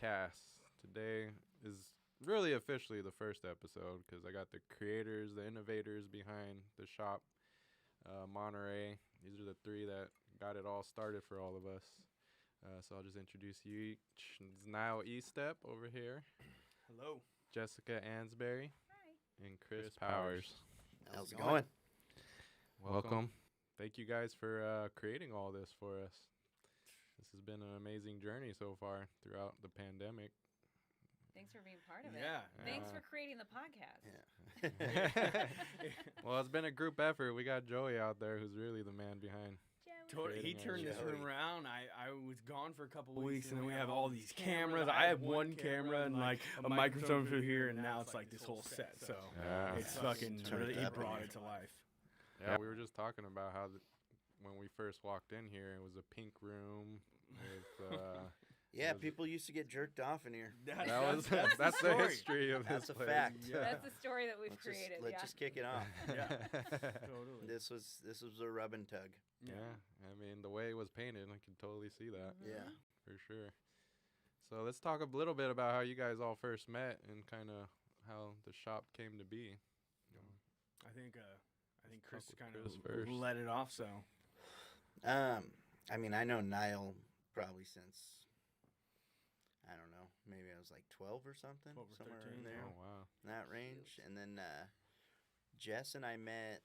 Shopcast. Today is really officially the first episode because I got the creators, the innovators behind the shop, Monterey. These are the three that got it all started for all of us. So I'll just introduce you each. It's Niall Estep over here. Hello. Jessica Ansberry. Hi. And Chris Powers. How's it going? Welcome. Thank you guys for creating all this for us. This has been an amazing journey so far throughout the pandemic. Thanks for being part of it. Yeah. Thanks for creating the podcast. Yeah. Well, it's been a group effort. We got Joey out there who's really the man behind. He turned this Joey. room around. I was gone for a couple of weeks, and then we have all these cameras. I had one camera and like a microphone through here, and now it's like this whole set. So it's fucking really, he brought it to life. Yeah, we were just talking about how when we first walked in here, it was a pink room with... Yeah, people used to get jerked off in here. that's the story. history of this That's a place. fact. Yeah. That's the story that we've Let's created. just kick it off. Yeah, totally. This was a rub and tug. Yeah, I mean, the way it was painted, I can totally see that. Yeah. For sure. So let's talk a little bit about how you guys all first met and kind of how the shop came to be. I think Chris with kind Chris of first. let it off. So I mean, I know Niall probably since, I don't know, maybe I was like 12 or something. 12 or somewhere 13, in there. Oh, wow. In that range. And then Jess and I met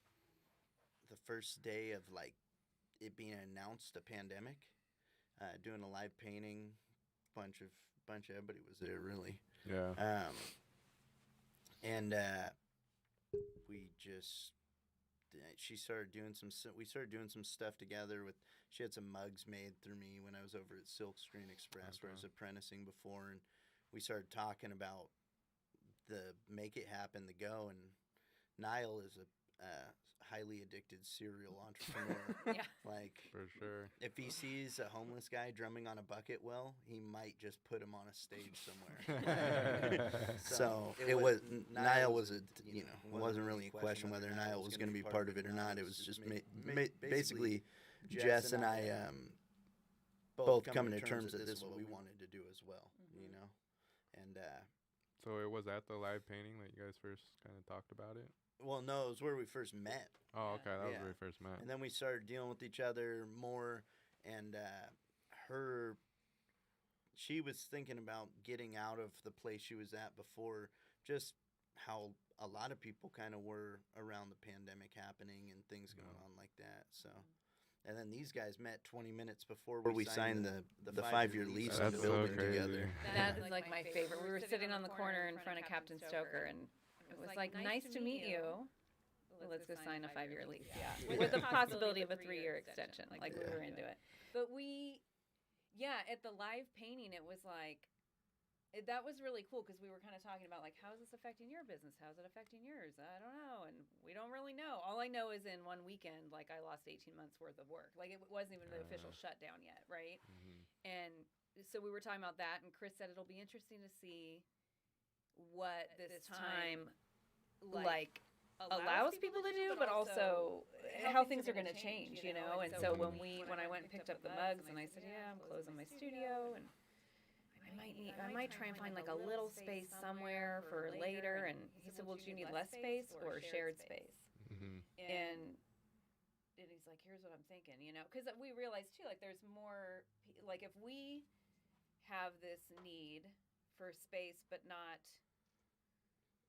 the first day of like it being announced a pandemic, doing a live painting. Bunch of everybody was there, really. Yeah. And we just, we started doing some stuff together she had some mugs made through me when I was over at Silk Screen Express where I was apprenticing before, and we started talking about the Make It Happen, the Go, and Niall is a highly addicted serial entrepreneur. Yeah. Like, For sure. if he sees a homeless guy drumming on a bucket well, he might just put him on a stage somewhere. So Niall was it wasn't really a question whether Niall was going to be part of it or not. It was just basically Jess and I both coming to terms that this is what we wanted to do as well, And So it was at the live painting that you guys first kind of talked about it? well, no, it was where we first met. Oh, okay. That was Yeah. where we first met. And then we started dealing with each other more, and she was thinking about getting out of the place she was at before, just how a lot of people kind of were around the pandemic happening and things going on like that. So, and then these guys met 20 minutes before we signed the 5-year lease on the That's building so crazy. together. That is like my favorite. We were sitting on the corner in front of Captain Stoker, and it was like, nice to meet you. Let's go sign a 5-year lease. Yeah. With the possibility of a 3-year extension. Like, we were into it. But at the live painting, it was like, that was really cool because we were kind of talking about, like, how is this affecting your business? How is it affecting yours? I don't know. And we don't really know. All I know is in one weekend, like, I lost 18 months worth of work. Like, it wasn't even the official shutdown yet, right? Mm-hmm. And so we were talking about that, and Chris said it'll be interesting to see what this time, like allows people to do, but also how things are going to change, And so when I went and picked up the mugs, and I said, yeah, I'm closing my studio, and I might try and find like a little space somewhere for later. And he said, well, do you need less space or shared space? Mm-hmm. And he's like, here's what I'm thinking, because we realized too, like, there's more, like, if we have this need for space, but not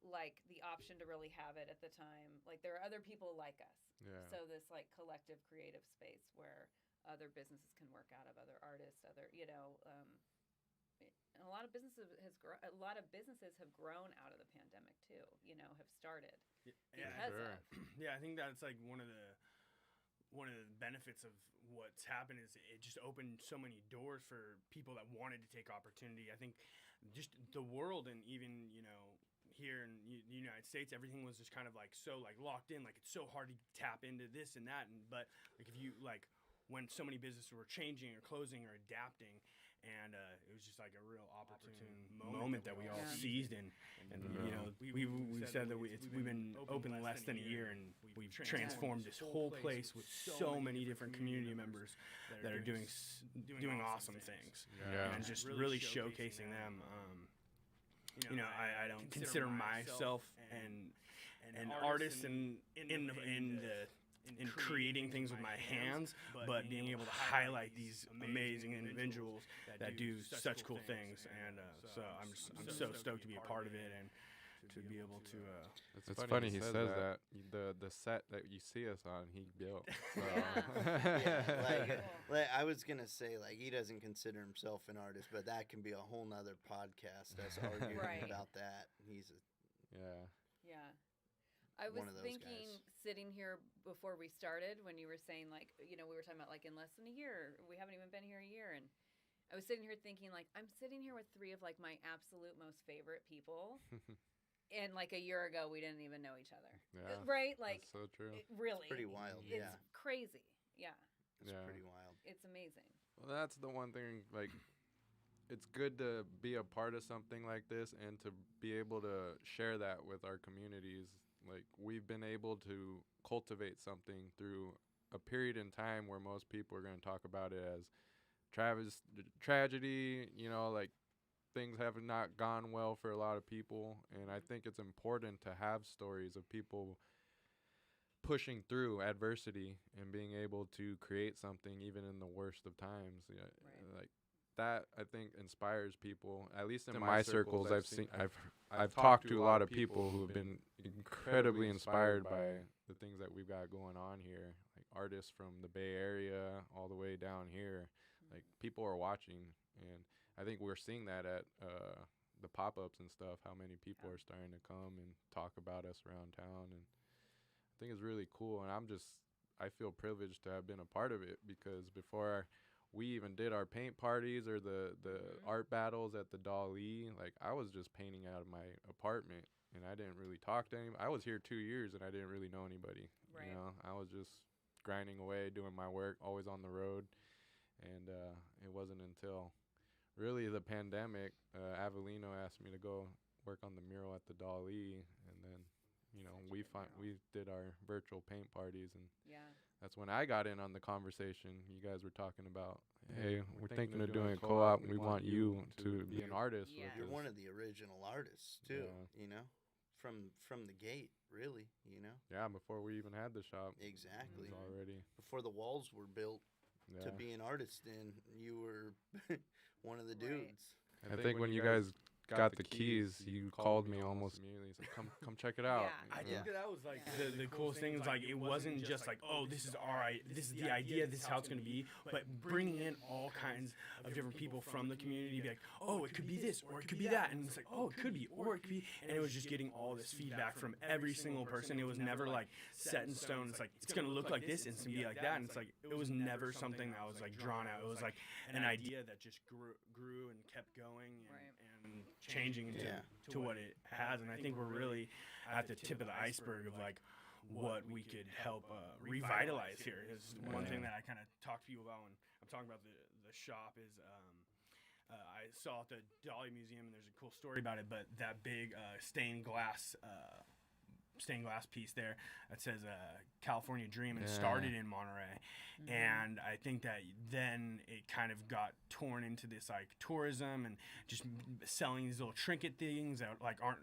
like the option to really have it at the time, like, there are other people like us. Yeah. So this like collective creative space where other businesses can work out of, other artists, and a lot of businesses have grown out of the pandemic too, have started because of. Yeah, I think that's like one of the benefits of what's happened is it just opened so many doors for people that wanted to take opportunity. I think just the world, and even here in the United States, everything was just kind of like so like locked in, like it's so hard to tap into this and that, but like if you like when so many businesses were changing or closing or adapting, and it was just like a real opportune moment that we all seized in. And we said that we've been open less than a year, and we've transformed this whole place with so many different community members that are doing awesome things, and just really showcasing them. I don't consider myself an artist in creating things with my hands, but being able to highlight these amazing individuals that do such cool things, and so I'm so stoked to be a part of it and to be able to. It's funny he says that. The set that you see us on, he built. So. Like I was gonna say, like, he doesn't consider himself an artist, but that can be a whole nother podcast. Us arguing about that. He's a Yeah. I was thinking, sitting here before we started, when you were saying, like, we were talking about, like, in less than a year, we haven't even been here a year, and I was sitting here thinking, like, I'm sitting here with three of, like, my absolute most favorite people, and, like, a year ago, we didn't even know each other. Yeah. Right? Like, that's so true. Really. It's pretty wild, It's crazy. Yeah. It's pretty wild. It's amazing. Well, that's the one thing, like, it's good to be a part of something like this and to be able to share that with our communities. Like, we've been able to cultivate something through a period in time where most people are going to talk about it as tragedy, like things have not gone well for a lot of people. And I think it's important to have stories of people pushing through adversity and being able to create something even in the worst of times. Like that, I think, inspires people. At least in my circles, I've talked to a lot of people who have been incredibly inspired by the things that we've got going on here. Like artists from the Bay Area all the way down here. Like, people are watching, and I think we're seeing that at the pop-ups and stuff, how many people are starting to come and talk about us around town, and I think it's really cool. And I feel privileged to have been a part of it, because before we even did our paint parties or the art battles at the Dali, like, I was just painting out of my apartment, and I didn't really talk to anybody. I was here 2 years, and I didn't really know anybody. Right. I was just grinding away, doing my work, always on the road. And it wasn't until really the pandemic, Avellino asked me to go work on the mural at the Dali, and then we did our virtual paint parties, and that's when I got in on the conversation. You guys were talking about, hey, we're thinking of doing a co-op, and we want you to be an artist. Yeah. You're one of the original artists too. From the gate, really. Yeah, before we even had the shop. Exactly. Already before the walls were built. To be an artist in, you were one of the dudes. I think when you guys got the keys, you called me almost immediately. He's like, come check it out. I think that was like the coolest thing. Was like, it wasn't just like, oh, this is the idea, this is how it's going to be, but bringing in all kinds of different people from the community, be like, oh, it could be this, or it could be that, and it's like, oh, it could be, or it could be, and it was just getting all this feedback from every single person. It was never like set in stone. It's like, it's going to look like this and it's going to be like that, and it's like, it was never something that was like drawn out. It was like an idea that just grew and kept going and changing to what it has. And I think we're really at the tip of the iceberg of like what we could help revitalize here. Is one thing that I kind of talk to you about when I'm talking about the shop is I saw at the Dolly Museum, and there's a cool story about it, but that big stained glass piece there that says California Dream, and started in Monterey. And I think that then it kind of got torn into this like tourism and just selling these little trinket things that like aren't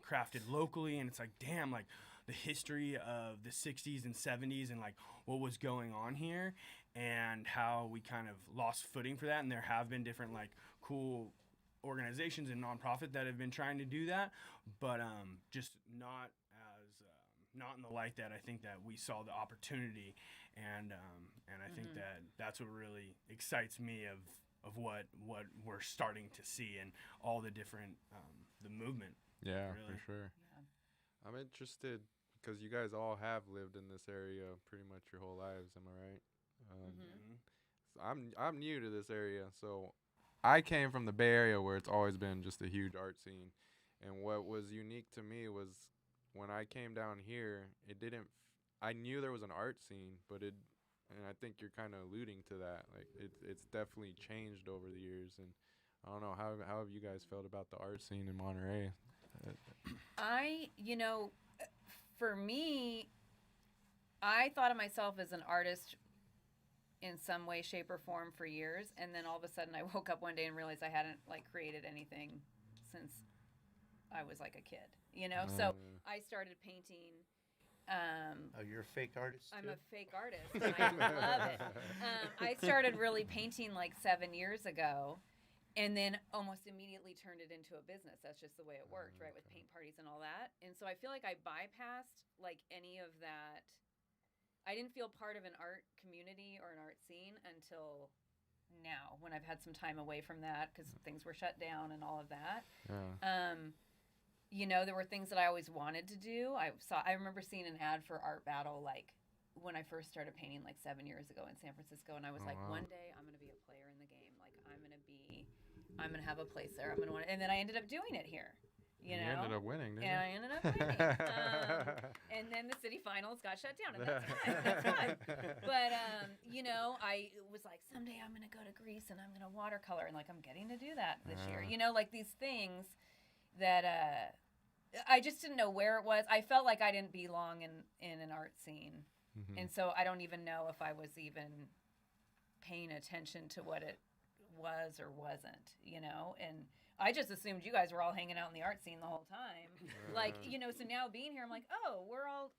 crafted locally, and it's like, damn, like the history of the 60s and 70s and like what was going on here, and how we kind of lost footing for that. And there have been different like cool organizations and nonprofit that have been trying to do that, but just not in the light that I think that we saw the opportunity, and I think that's what really excites me of what we're starting to see, and all the different the movement. Yeah, Yeah. for sure. I'm interested because you guys all have lived in this area pretty much your whole lives. Am I right? So I'm new to this area, so I came from the Bay Area where it's always been just a huge art scene, and what was unique to me was when I came down here, I knew there was an art scene, but and I think you're kind of alluding to that. Like it's definitely changed over the years, and I don't know how have you guys felt about the art scene in Monterey? For me, I thought of myself as an artist in some way, shape, or form for years, and then all of a sudden I woke up one day and realized I hadn't created anything since I was like a kid. So I started painting. You're a fake artist too? I'm a fake artist, and I love it. I started really painting 7 years ago, and then almost immediately turned it into a business. That's just the way it worked, right, with paint parties and all that. And so I feel like I bypassed any of that. I didn't feel part of an art community or an art scene until now, when I've had some time away from that because things were shut down and all of that. Yeah. There were things that I always wanted to do. I remember seeing an ad for Art Battle when I first started painting 7 years ago in San Francisco, and I was one day I'm going to be a player in the game. I'm going to have a place there. And then I ended up doing it here. You ended up winning, didn't you? And I ended up winning. And then the city finals got shut down, and that's fine. That's fine. But, I was like, someday I'm going to go to Greece and I'm going to watercolor. And, I'm getting to do that this year. These things that I just didn't know where it was. I felt like I didn't belong in an art scene. Mm-hmm. And so I don't even know if I was even paying attention to what it was or wasn't, and I just assumed you guys were all hanging out in the art scene the whole time. So now being here, I'm like, oh, we're all,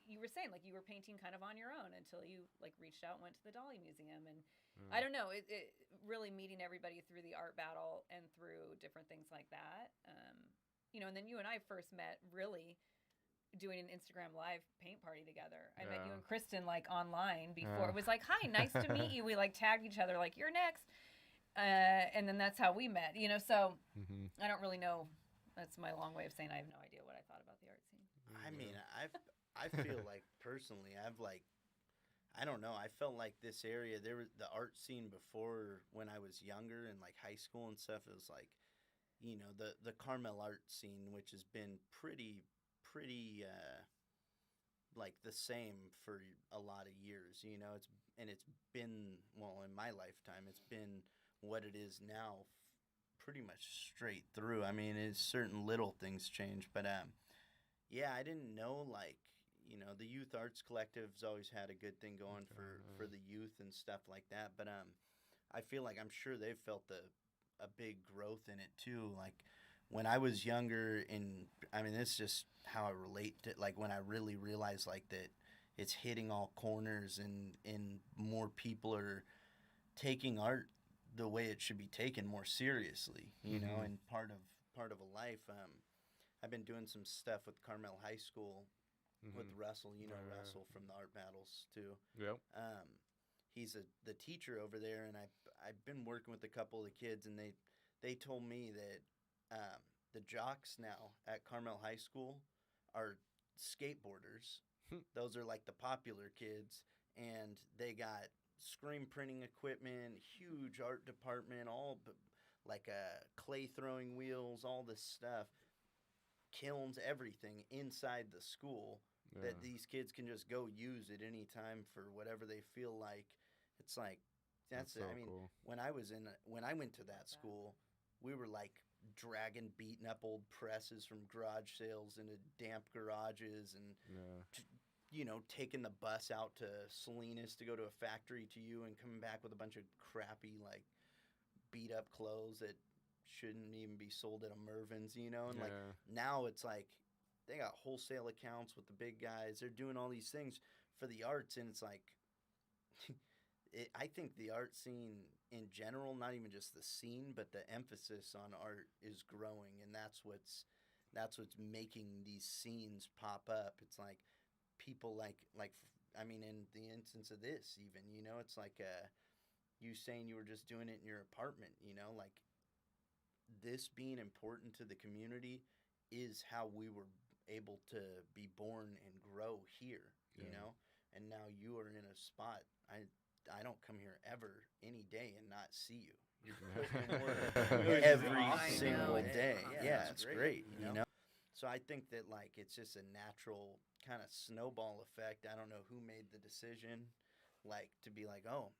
you were saying, you were painting kind of on your own until you, reached out and went to the Dolly Museum. And I don't know, it really meeting everybody through the art battle and through different things like that. And then you and I first met really doing an Instagram live paint party together. I met you and Kristen online before. It was like, hi, nice to meet you. We tagged each other you're next. And then that's how we met, so I don't really know. That's my long way of saying I have no idea what I thought about the art scene. I mean, I feel personally, I don't know. I felt like this area, there was the art scene before when I was younger in high school and stuff. It was the Carmel art scene, which has been pretty the same for a lot of years, it's been, well, in my lifetime, it's been what it is now pretty much straight through. I mean, it's certain little things change, but I didn't know the Youth Arts Collective's always had a good thing going for the youth and stuff like that, but I feel I'm sure they've felt a big growth in it too. When I was younger, this is just how I relate to when I really realized that it's hitting all corners and more people are taking art the way it should be taken more seriously, and part of a life. I've been doing some stuff with Carmel High School with Russell, Russell from the art battles too. Yep. He's the teacher over there, and I've been working with a couple of the kids, and they told me that the jocks now at Carmel High School are skateboarders. Those are the popular kids, and they got screen printing equipment, huge art department, all clay throwing wheels, all this stuff, kilns, everything inside the school that these kids can just go use at any time for whatever they feel like. It's that's so I mean, cool. when I went to that school, we were dragging beaten up old presses from garage sales into damp garages and taking the bus out to Salinas to go to a factory to you and coming back with a bunch of crappy beat up clothes that shouldn't even be sold at a Mervyn's, and now it's they got wholesale accounts with the big guys. They're doing all these things for the arts, and it's I think the art scene in general, not even just the scene, but the emphasis on art is growing, and that's what's making these scenes pop up. It's people in the instance of this, even, it's you saying you were just doing it in your apartment, this being important to the community is how we were able to be born and grow here, and now you are in a spot. I don't come here ever any day and not see you. You're putting in work every single day. Yeah, it's great. So I think that like it's just a natural kind of snowball effect. I don't know who made the decision, like to be like, oh,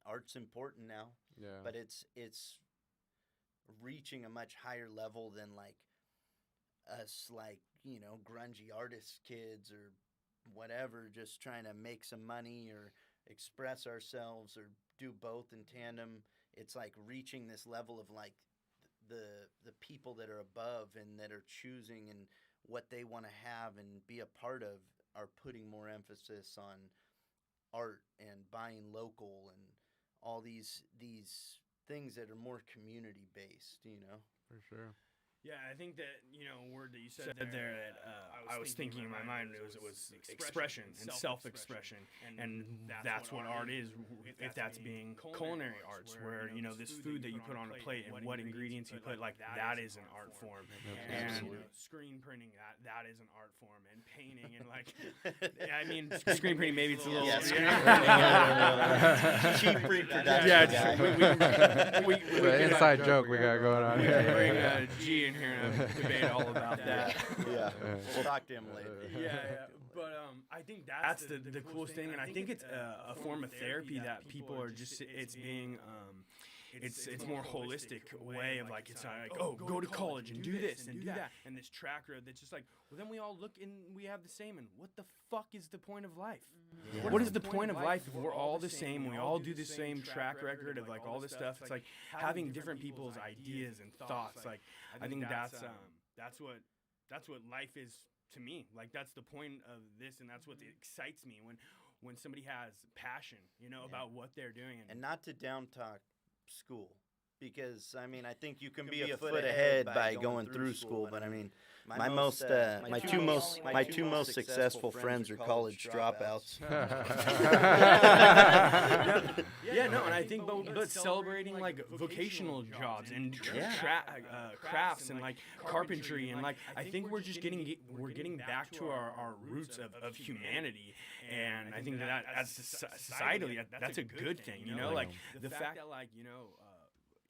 art's important now, Yeah. but it's reaching a much higher level than like us, like, you know, grungy artist kids or whatever, just trying to make some money or express ourselves or do both in tandem. It's like reaching this level of like the people that are above and that are choosing and what they want to have and be a part of are putting more emphasis on art and buying local and all these things that are more community based, you know. For sure. Yeah, I think that, you know, a word that you said there that I was thinking in my mind it was expression and self-expression, and that's what art is. If that's being culinary arts, where, you know, this food that you put on a plate and what ingredients you put, like that is an art form. And you know, screen printing, that is an art form, and painting and like, I mean, screen printing maybe it's a little cheap reproduction. Yeah, we the inside joke we got going on here. Bring G in here and debate all about that. Yeah, we'll talk to him later. Yeah. But I think that's the coolest thing, and I think it's a form of therapy that people are just, it's being, it's more holistic way of like, it's not like, oh, go to college and do this and do that, and this track road that's just like, well, then we all look and we have the same, and what the fuck is the point of life? Yeah. What is the point of life if we're all the same, we all do the same track record of like all this stuff? It's like having different people's ideas and thoughts. Like, I think that's what life is to me. Like, that's the point of this, and that's what excites me when somebody has passion, you know, about what they're doing. And not to down talk school, because I mean, I think you can be a foot ahead by going through school, but I mean, my two most successful friends are college dropouts. Yeah, no, and I think but celebrating like vocational jobs and crafts and like carpentry, and like I think we're just getting back to our roots of humanity, and I think that's societally that's a good thing, you know, like the fact that like, you know,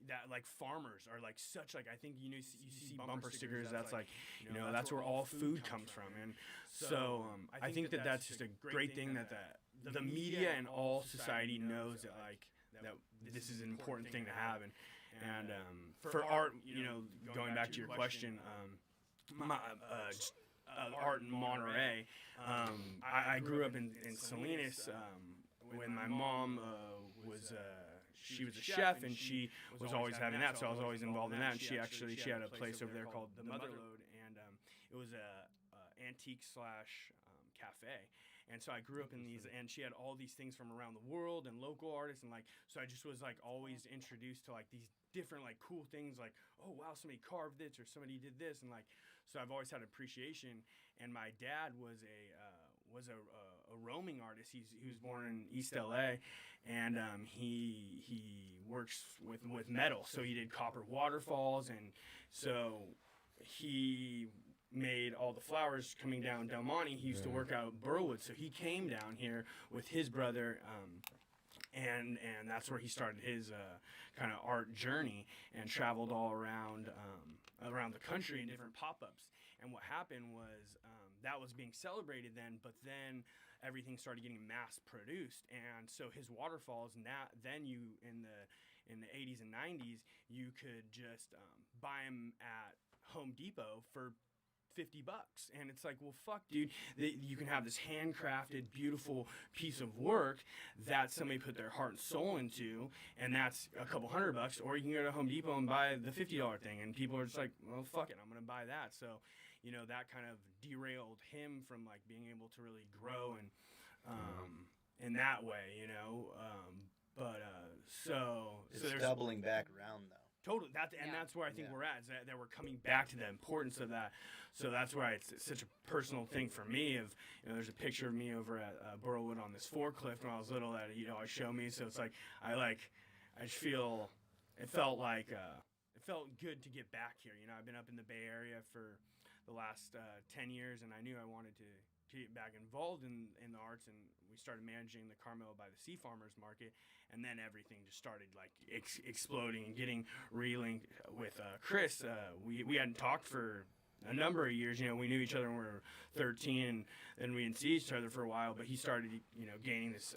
that like farmers are like such, like, I think, you know, you see bumper stickers that's like, you know, that's where all food comes from. And so I think that that's just a great thing that the media and all society knows that like that this is an important thing to have. And for art, you know, going back to your question, art in Monterey, I grew up in Salinas when my mom was she was a chef, and she was always having that, so I was always involved in that. And she had a place over there called the Motherlode, and it was a antique / cafe. And so I grew up in these, and she had all these things from around the world and local artists, and like, so I just was like always introduced to like these different like cool things, like, oh wow, somebody carved this or somebody did this, and like, so I've always had appreciation. And my dad was a roaming artist. He was born in East LA, and he works with metal. So he did copper waterfalls, and so he made all the flowers coming down Del Monte. He used to work out at Burwood, so he came down here with his brother, and that's where he started his kind of art journey, and traveled all around the country in different pop-ups. And what happened was that was being celebrated then, but then everything started getting mass produced, and so his waterfalls then you in the 80s and 90s you could just buy them at Home Depot for $50, and it's like, well, fuck, dude, you can have this handcrafted, beautiful piece of work that somebody put their heart and soul into, and that's a couple $100, or you can go to Home Depot and buy the $50 thing, and people are just like, well, fuck it, I'm gonna buy that. So, you know, that kind of derailed him from like being able to really grow and in that way, you know. So there's doubling back around though. Totally, that's where I think we're at, is that we're coming back to the importance of that. So that's why it's such a personal thing for me. Of, you know, there's a picture of me over at Burwood on this forklift when I was little that, you know, I show me. So it's like I just feel it felt good to get back here. You know, I've been up in the Bay Area for the last 10 years, and I knew I wanted to get back involved in the arts, and we started managing the Carmel by the Sea Farmers Market, and then everything just started like exploding and getting relinked with Chris. We hadn't talked for a number of years. We knew each other when we were 13, and we didn't see each other for a while. But he started, gaining this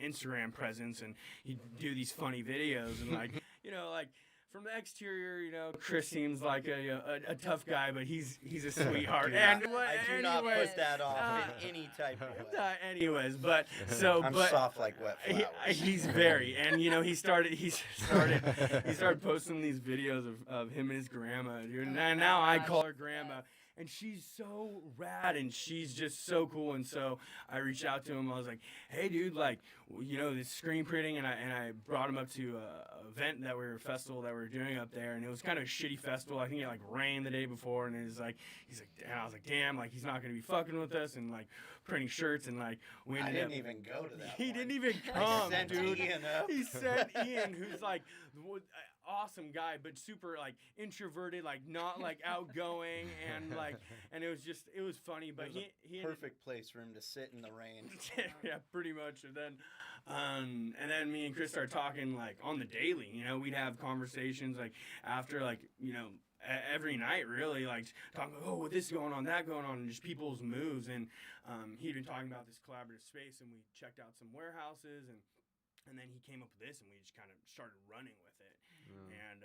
Instagram presence, and he'd do these funny videos, and like, like. From the exterior, Chris seems like a tough guy, but he's a sweetheart. I do not put that off in any type of way. Anyways, I'm soft like wet flowers. He's very, and he started posting these videos of him and his grandma, dude. And now I call her grandma. And she's so rad, and she's just so cool. And so I reached out to him. I was like, "Hey, dude, like, this screen printing." And I brought him up to a festival that we were doing up there, and it was kind of a shitty festival. I think it like rained the day before, and he's like, and I was like, "Damn, like he's not gonna be fucking with us," and like printing shirts, and like we ended up. I didn't even go to that. He one. didn't even come, dude. Ian up. He sent Ian, who's like. Awesome guy, but super like introverted, like not like outgoing, and it was funny. But he perfect place for him to sit in the rain. Yeah, pretty much. And then me and Chris started talking like on the daily. We'd have conversations like after like every night really, like talking about, oh, this is going on, that going on, and just people's moves. And he'd been talking about this collaborative space, and we checked out some warehouses, and then he came up with this, and we just kind of started running with it. And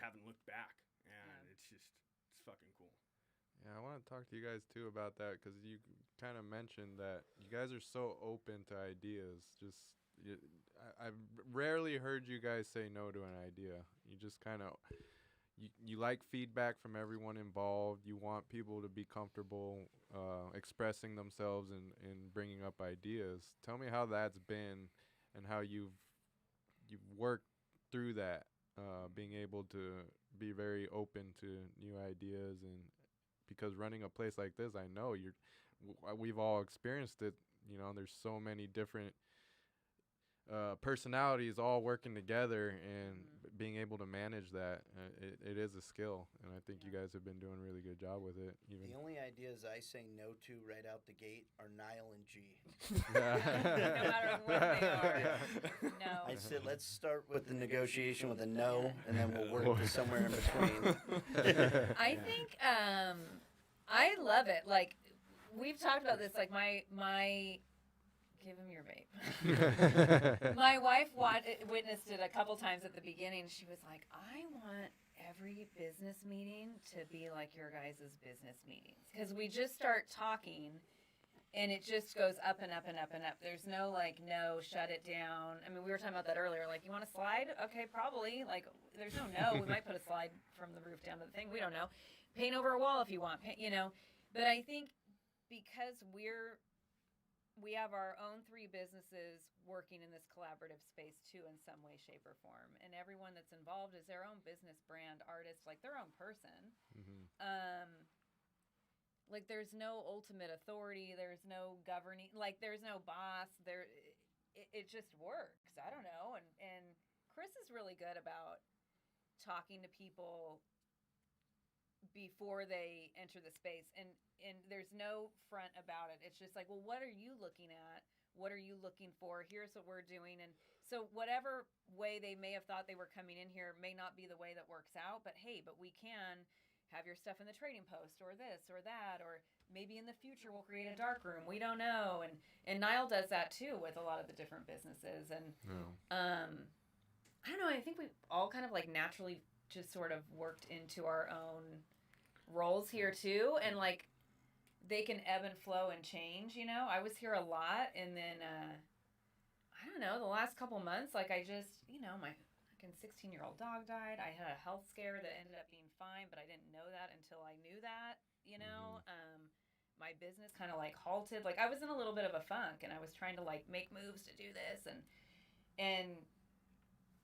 haven't looked back, and it's fucking cool. Yeah, I want to talk to you guys too about that, because you kind of mentioned that you guys are so open to ideas. I've rarely heard you guys say no to an idea. You just kind of you like feedback from everyone involved. You want people to be comfortable expressing themselves and bringing up ideas. Tell me how that's been, and how you've worked through that. Being able to be very open to new ideas, and because running a place like this, I know we've all experienced it. There's so many different personalities all working together, and being able to manage that, it is a skill, and I think you guys have been doing a really good job with it. The only ideas I say no to right out the gate are Niall and G. No matter what they are. Yeah. No. I said, let's start with the negotiation with a no, and then we'll work to somewhere in between. I think I love it. Like, we've talked about this. Like, my give him your vape. My wife witnessed it a couple times at the beginning. She was like, I want every business meeting to be like your guys' business meetings. Because we just start talking, and it just goes up and up and up and up. There's no, like, no, shut it down. I mean, we were talking about that earlier. Like, you want a slide? Okay, probably. Like, there's no no. We might put a slide from the roof down to the thing. We don't know. Paint over a wall if you want. But I think because we have our own 3 businesses working in this collaborative space too, in some way, shape, or form, and everyone that's involved is their own business brand artist, like their own person. Like, there's no ultimate authority, there's no governing, like there's no boss. It just works. I don't know. And Chris is really good about talking to people before they enter the space, and there's no front about it. It's just like, well, what are you looking at? What are you looking for? Here's what we're doing. And so whatever way they may have thought they were coming in here may not be the way that works out, but hey, we can have your stuff in the trading post, or this or that, or maybe in the future we'll create a dark room. We don't know. And Niall does that too with a lot of the different businesses. And I don't know, I think we all kind of like naturally just sort of worked into our own roles here too, and like they can ebb and flow and change. I was here a lot, and then I don't know, the last couple months, like I just, my fucking 16-year-old dog died. I had a health scare that ended up being fine, but I didn't know that until I knew that. My business kind of like halted. Like, I was in a little bit of a funk, and I was trying to like make moves to do this, and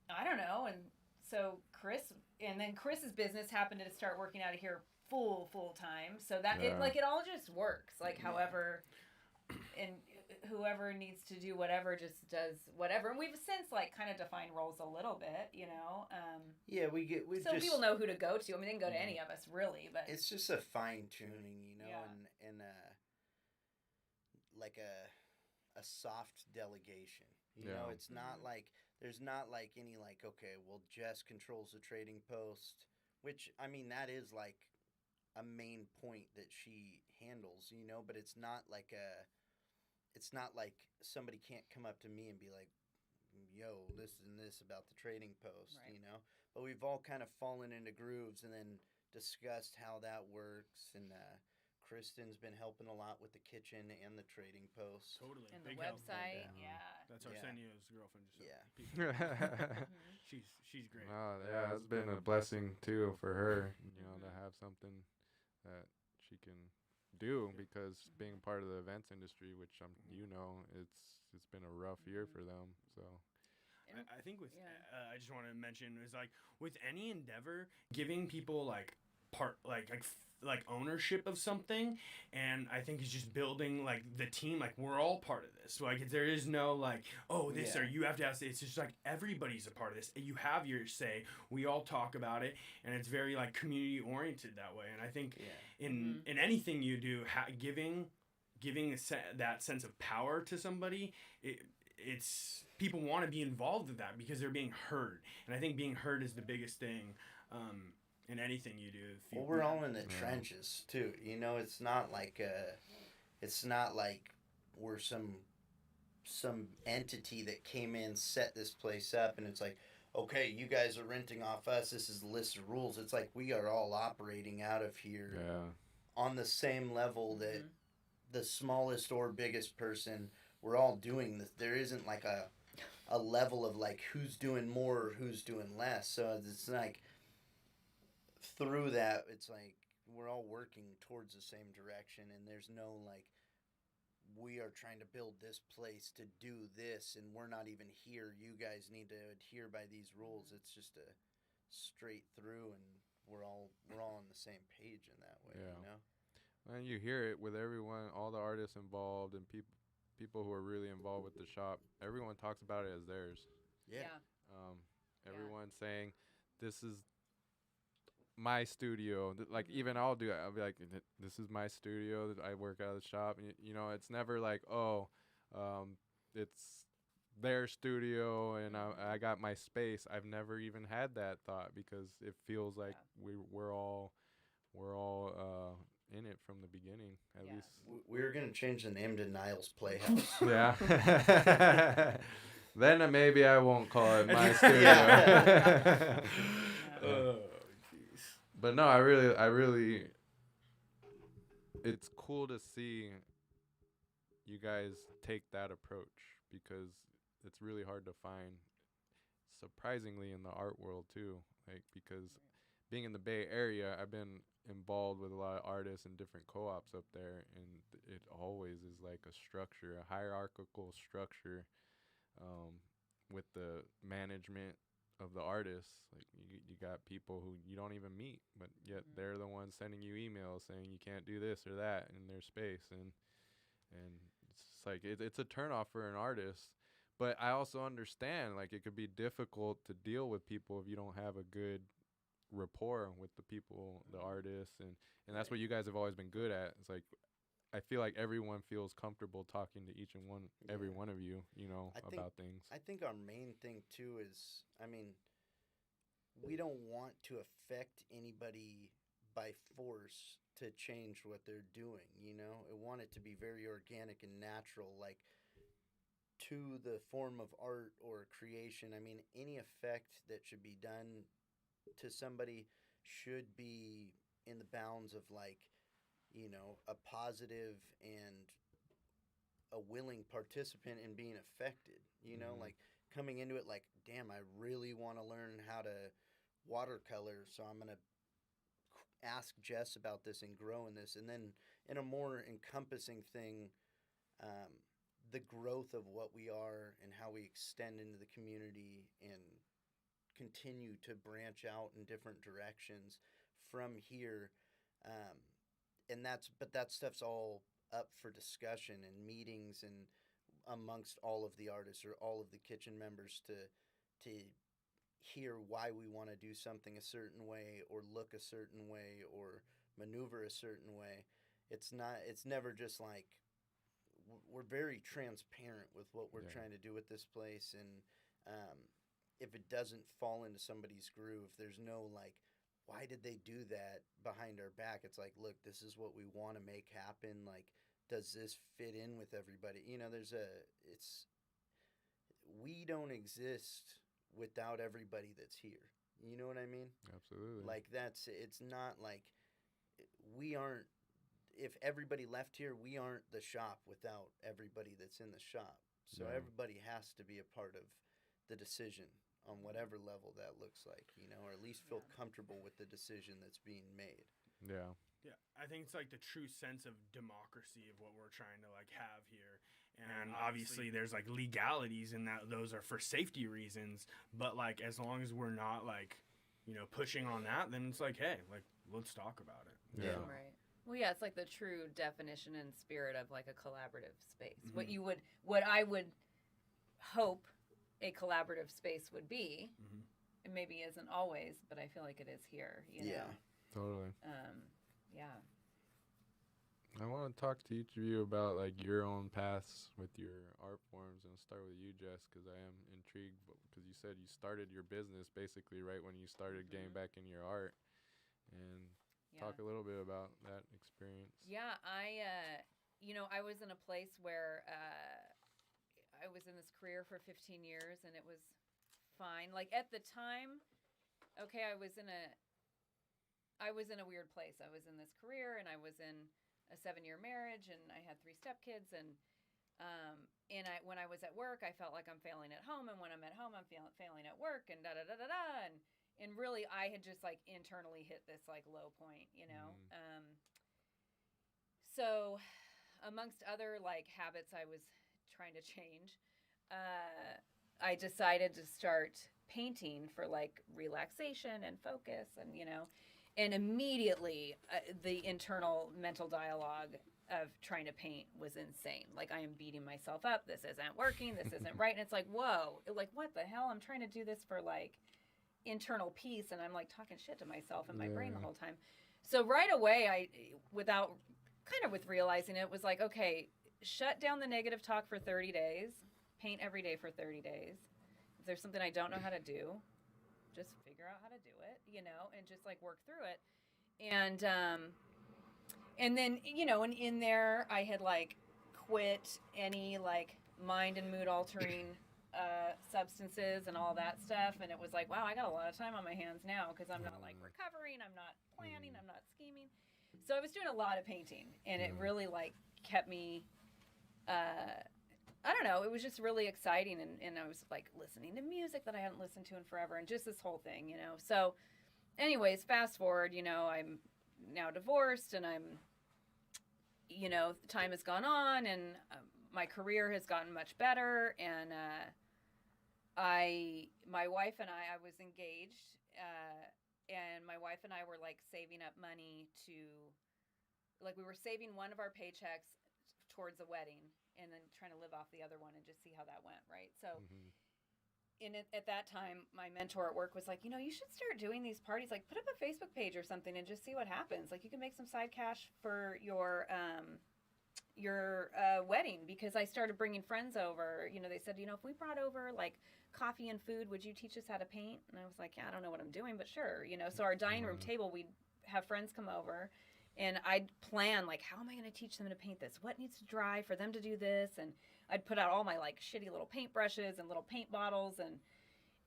I don't know. And so Chris's business happened to start working out of here full time, so that it all just works, like, however, and whoever needs to do whatever just does whatever. And we've since like kind of defined roles a little bit, Yeah, so people know who to go to. I mean, they can go to any of us really, but it's just a fine tuning, Yeah. and like a soft delegation. It's not like there's not like any like, okay, well, Jess controls the trading post, which I mean that is like a main point that she handles, you know, but it's not like somebody can't come up to me and be like, yo, this and this about the trading post, Right. you know, but we've all kind of fallen into grooves and then discussed how that works. And Kristen's been helping a lot with the kitchen and the trading post. Totally. And the Big help. website, And, yeah. That's Yeah. Arsenio's girlfriend. Just so Yeah. people- Mhm. she's great. Oh, yeah, it's been a blessing too for her, you know, to have something that she can do, because being part of the events industry, which it's been a rough year for them. So I think with Yeah. I just want to mention is like with any endeavor, giving people like ownership of something, and I think it's just building like the team. Like we're all part of this. Like there is no like, oh, this or you have to say. It's just like everybody's a part of this. You have your say. We all talk about it, and it's very like community oriented that way. And I think in anything you do, giving that sense of power to somebody, it's people want to be involved with that because they're being heard, and I think being heard is the biggest thing in anything you do. Well, we're all in the trenches too. You know, it's not like we're some entity that came in, set this place up, and it's like, okay, you guys are renting off us. This is the list of rules. It's like we are all operating out of here on the same level that the smallest or biggest person. We're all doing this. There isn't like a level of like who's doing more or who's doing less. So it's like through that, it's like we're all working towards the same direction, and there's no like we are trying to build this place to do this, and we're not even here. You guys need to adhere by these rules. It's just a straight through, and we're all on the same page in that way. You know. And you hear it with everyone, all the artists involved, and people who are really involved with the shop. Everyone talks about it as theirs. Yeah. Everyone's saying, "This is my studio." Like even I'll do it. I'll be like, "This is my studio. That I work out of the shop." And you know, it's never like, "Oh, it's their studio and I got my space." I've never even had that thought because it feels like we're all in it from the beginning, at least. We're gonna change the name to Niles Playhouse. Yeah. Then maybe I won't call it my studio. But no, I really, it's cool to see you guys take that approach because it's really hard to find, surprisingly, in the art world too. Like because being in the Bay Area, I've been involved with a lot of artists and different co-ops up there, and it always is like a structure, a hierarchical structure, with the management of the artists. Like you got people who you don't even meet, but yet they're the ones sending you emails saying you can't do this or that in their space, and it's just like it's a turnoff for an artist. But I also understand like it could be difficult to deal with people if you don't have a good rapport with the people, the artists, and that's what you guys have always been good at. It's like I feel like everyone feels comfortable talking to every one of you, you know, about things. I think our main thing too is, I mean, we don't want to affect anybody by force to change what they're doing, you know? I want it to be very organic and natural, like to the form of art or creation. I mean, any effect that should be done to somebody should be in the bounds of like, you know, a positive and a willing participant in being affected, you know, like coming into it like, damn, I really want to learn how to watercolor, so I'm going to ask Jess about this and grow in this. And then in a more encompassing thing, the growth of what we are and how we extend into the community and continue to branch out in different directions from here. But that stuff's all up for discussion and meetings and amongst all of the artists or all of the kitchen members to hear why we want to do something a certain way or look a certain way or maneuver a certain way. It's never just like, we're very transparent with what we're trying to do with this place. And if it doesn't fall into somebody's groove, there's no like why did they do that behind our back? It's like, look, this is what we want to make happen. Like, does this fit in with everybody? You know, we don't exist without everybody that's here. You know what I mean? Absolutely. Like, it's not like we aren't, if everybody left here, we aren't the shop without everybody that's in the shop. So Yeah. everybody has to be a part of the decision on whatever level that looks like, you know, or at least feel comfortable with the decision that's being made. Yeah. Yeah, I think it's like the true sense of democracy of what we're trying to like have here. And obviously there's like legalities in that those are for safety reasons, but like as long as we're not like, you know, pushing on that, then it's like, hey, like let's talk about it. Yeah. Right. Well, yeah, it's like the true definition and spirit of like a collaborative space. Mm-hmm. What I would hope a collaborative space would be. Mm-hmm. It maybe isn't always, but I feel like it is here. You know? Totally. Yeah. I want to talk to each of you about like your own paths with your art forms, and start with you, Jess, because I am intrigued. Because you said you started your business basically right when you started getting back in your art, and talk a little bit about that experience. Yeah, I was in a place where I was in this career for 15 years, and it was fine. Like at the time, okay, I was in a weird place. I was in this career, and I was in a 7-year marriage, and I had 3 stepkids, and when I was at work, I felt like I'm failing at home, and when I'm at home, I'm failing at work, and da da da da da, and really, I had just like internally hit this like low point, you know. So, amongst other like habits I was trying to change, I decided to start painting for like relaxation and focus, and you know. And immediately, the internal mental dialogue of trying to paint was insane. Like, I am beating myself up. This isn't working. This isn't right. And it's like, whoa, like, what the hell? I'm trying to do this for, like, internal peace. And I'm, like, talking shit to myself in my brain the whole time. So right away, with realizing it, was like, okay, shut down the negative talk for 30 days. Paint every day for 30 days. If there's something I don't know how to do, just figure out how to do it, you know, and just like work through it. And then, you know, and in there I had like quit any like mind and mood altering substances and all that stuff. And it was like, wow, I got a lot of time on my hands now because I'm not like recovering, I'm not planning, I'm not scheming. So I was doing a lot of painting, and it really like kept me, I don't know, it was just really exciting, and I was like listening to music that I hadn't listened to in forever, and just this whole thing, you know. So anyways, fast forward, you know, I'm now divorced, and I'm, you know, time has gone on, and my career has gotten much better, and my wife and I was engaged, and my wife and I were like saving up money to, like, we were saving one of our paychecks towards a wedding, and then trying to live off the other one and just see how that went, right? So at that time, my mentor at work was like, you know, you should start doing these parties, like put up a Facebook page or something and just see what happens. Like, you can make some side cash for your wedding, because I started bringing friends over. You know, they said, you know, if we brought over like coffee and food, would you teach us how to paint? And I was like, yeah, I don't know what I'm doing, but sure. You know, so our dining room table, we'd have friends come over, and I'd plan, like, how am I going to teach them to paint this? What needs to dry for them to do this? And I'd put out all my, like, shitty little paintbrushes and little paint bottles.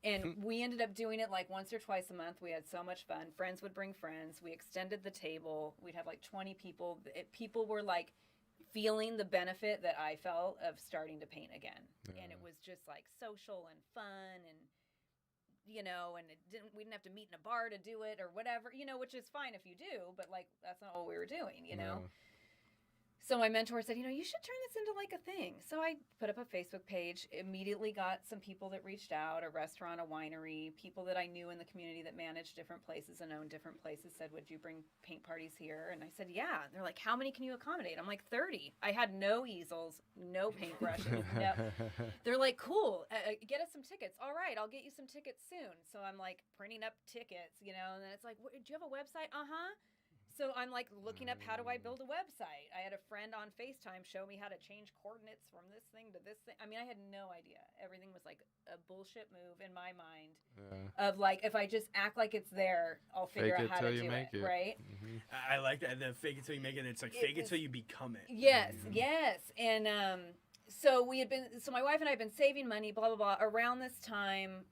And we ended up doing it, like, once or twice a month. We had so much fun. Friends would bring friends. We extended the table. We'd have, like, 20 people. People were, like, feeling the benefit that I felt of starting to paint again. And it was just, like, social and fun, and you know, and we didn't have to meet in a bar to do it or whatever, you know, which is fine if you do, but like, that's not what we were doing, you know? So my mentor said, you know, you should turn this into like a thing. So I put up a Facebook page, immediately got some people that reached out, a restaurant, a winery, people that I knew in the community that managed different places and owned different places said, would you bring paint parties here? And I said, yeah. And they're like, how many can you accommodate? I'm like, 30. I had no easels, no paintbrushes. No. They're like, cool, get us some tickets. All right, I'll get you some tickets soon. So I'm like printing up tickets, you know, and then it's like, do you have a website? Uh-huh. So I'm like looking up how do I build a website. I had a friend on FaceTime show me how to change coordinates from this thing to this thing. I mean, I had no idea. Everything was like a bullshit move in my mind of like, if I just act like it's there, I'll figure out how to do it, right? Mm-hmm. I like that. The fake it till you make it. It's like fake it till you become it. Yes, yes. And so my wife and I have been saving money, blah, blah, blah. Around this time,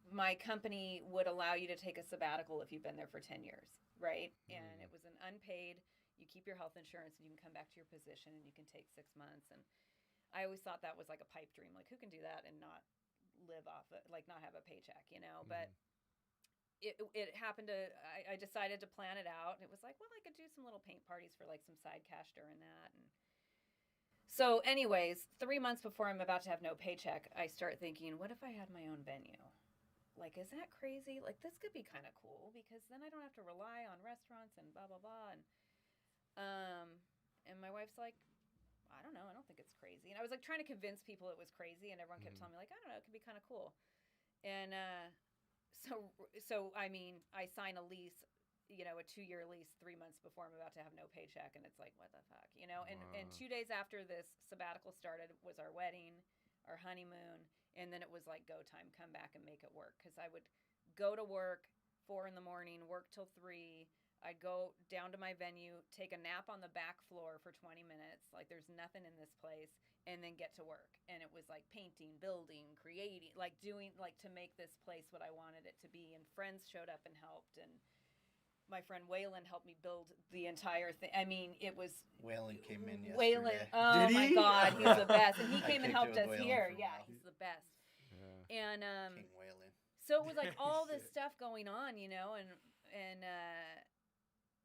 my company would allow you to take a sabbatical if you've been there for 10 years. Right? And it was an unpaid, you keep your health insurance and you can come back to your position and you can take 6 months. And I always thought that was like a pipe dream. Like, who can do that and not live off it, like not have a paycheck, you know? But it happened to, I decided to plan it out. And it was like, well, I could do some little paint parties for like some side cash during that. And so anyways, 3 months before I'm about to have no paycheck, I start thinking, what if I had my own venue? Like, is that crazy? Like, this could be kind of cool because then I don't have to rely on restaurants and blah, blah, blah. And my wife's like, I don't know. I don't think it's crazy. And I was like trying to convince people it was crazy. And everyone kept telling me like, I don't know, it could be kind of cool. And so I mean, I sign a lease, you know, a 2-year lease 3 months before I'm about to have no paycheck. And it's like, what the fuck, you know? And 2 days after this sabbatical started was our wedding, our honeymoon. And then it was like, go time, come back and make it work. Because I would go to work 4 a.m, work till 3. I'd go down to my venue, take a nap on the back floor for 20 minutes. Like, there's nothing in this place. And then get to work. And it was like painting, building, creating, like doing, like to make this place what I wanted it to be. And friends showed up and helped. And my friend Waylon helped me build the entire thing. I mean, it was... Waylon came in yesterday. Waylon, oh my God, he's the best. And he came and helped us here. Yeah, he's the best. And King Waylon. so it was like all this stuff going on, you know, and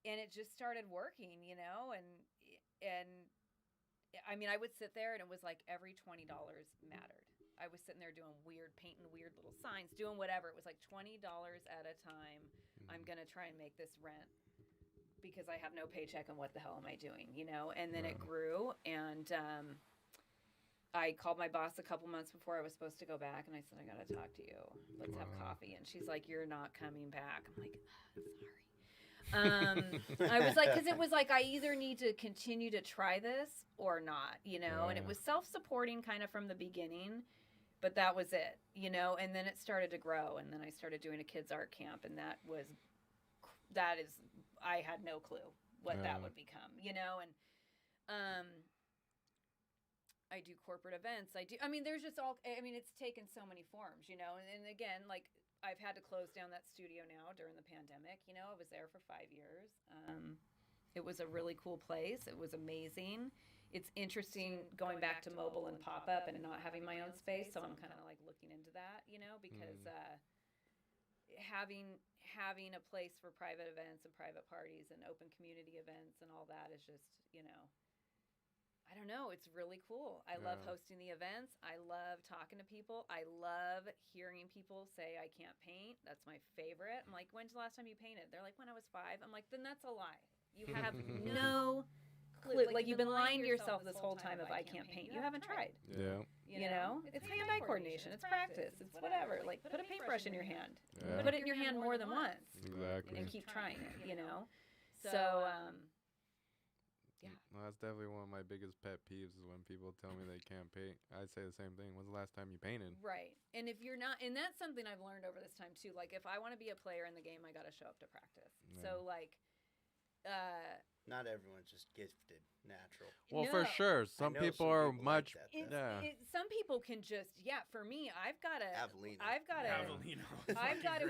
it just started working, you know, and I mean, I would sit there and it was like every $20 mattered. I was sitting there painting weird little signs, doing whatever. It was like $20 at a time. I'm going to try and make this rent because I have no paycheck and what the hell am I doing, you know? And then it grew and I called my boss a couple months before I was supposed to go back, and I said, I got to talk to you. Let's have coffee. And she's like, you're not coming back. I'm like, sorry. I was like, because it was like, I either need to continue to try this or not, you know? And it was self-supporting kind of from the beginning, but that was it, you know? And then it started to grow, and then I started doing a kids' art camp, and I had no clue what that would become, you know? And I do corporate events. I mean, there's just it's taken so many forms, you know? And again, like, I've had to close down that studio now during the pandemic. You know, I was there for 5 years. It was a really cool place. It was amazing. It's interesting going back to mobile and pop-up and not having my own space. So I'm kind of like looking into that, you know, because having a place for private events and private parties and open community events and all that is just, you know, I don't know. It's really cool. I love hosting the events. I love talking to people. I love hearing people say, I can't paint. That's my favorite. I'm like, when's the last time you painted? They're like, when I was 5. I'm like, then that's a lie. You have no clue. Like, you've been lying to yourself this whole time of I can't paint. You haven't tried. Yeah. You know? It's hand-eye coordination. It's practice. It's whatever. Like, put a paintbrush in your hand. Yeah. Put it in your hand more than once. Exactly. And keep trying it, you know? So, yeah. Well, that's definitely one of my biggest pet peeves is when people tell me they can't paint. I'd say the same thing. When's the last time you painted? Right. And if you're not, and that's something I've learned over this time too. Like, if I want to be a player in the game, I got to show up to practice. Yeah. So, like, not everyone's just gifted natural. Well, for sure. Some people are much. Like that, some people can just, for me, I've got to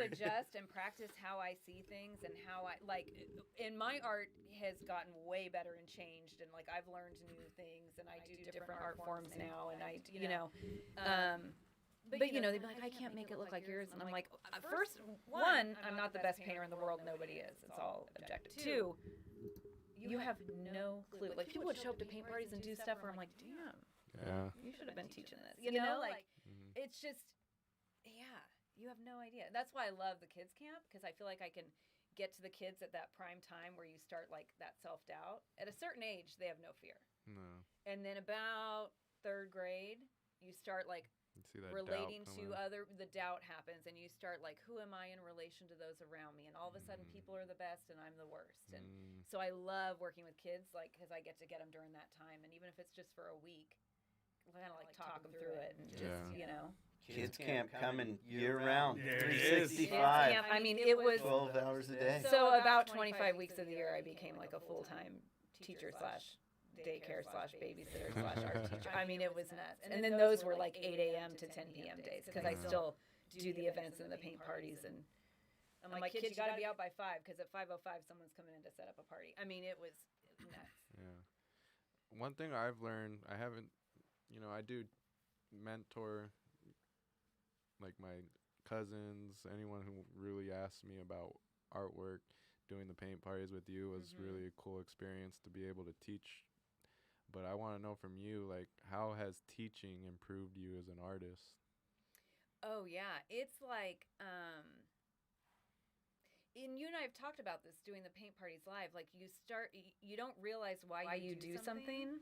adjust and practice how I see things and how I, like, and my art has gotten way better and changed. And, like, I've learned new things and I do different art forms now. And I, you know, but, you know, they'd be like, I can't make it look like yours. And I'm like, first, one, I'm not the best painter in the world. Nobody is. It's all objective. 2, you have no clue. Like, people would show up to paint parties and do stuff where I'm like, damn, you should have been teaching this. You know, like, it's just, you have no idea. That's why I love the kids camp, because I feel like I can get to the kids at that prime time where you start, like, that self-doubt. At a certain age, they have no fear. No. And then about 3rd grade, you start, like, You see that relating doubt to coming. the doubt happens, and you start like, who am I in relation to those around me? And all of a sudden people are the best and I'm the worst. And so I love working with kids, like, because I get to get them during that time, and even if it's just for a week, kind of like talk them through it and just Kids camp coming year round, There it is. 365. I mean, it was 12 hours a day. so about 25 weeks of the year I became like a full-time teacher slash daycare slash babysitter slash art teacher. I mean, it was nuts. And then those were like 8 a.m. to 10 p.m. days, because I still do the events and the paint parties. And I'm like, kids, you got to be out by 5, because at 5:05 someone's coming in to set up a party. I mean, it was nuts. Yeah. One thing I've learned, I haven't, I do mentor like my cousins, anyone who really asks me about artwork. Doing the paint parties with you was really a cool experience to be able to teach. But I want to know from you, like, how has teaching improved you as an artist? Oh yeah, it's like, and you and I have talked about this doing the paint parties live. Like, you don't realize why you do something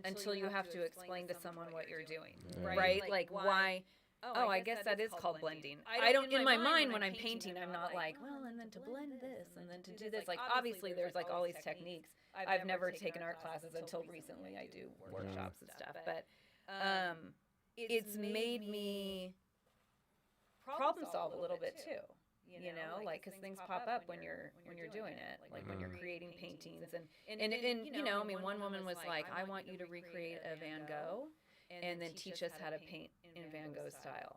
until you have to explain to someone what you're doing, right? Like why? Oh, I guess that is called blending. I don't, in my mind, when I'm painting, I'm not like, well, and then to blend this, and then to do this. Like, obviously, there's like all these techniques. I've never taken art classes until recently. I do workshops and stuff, but it's made me problem solve a little bit too. Like, because things pop up when you're doing it, like when you're creating paintings, and I mean, one woman was like, I want you to recreate a Van Gogh and then teach us how to paint in Van Gogh style.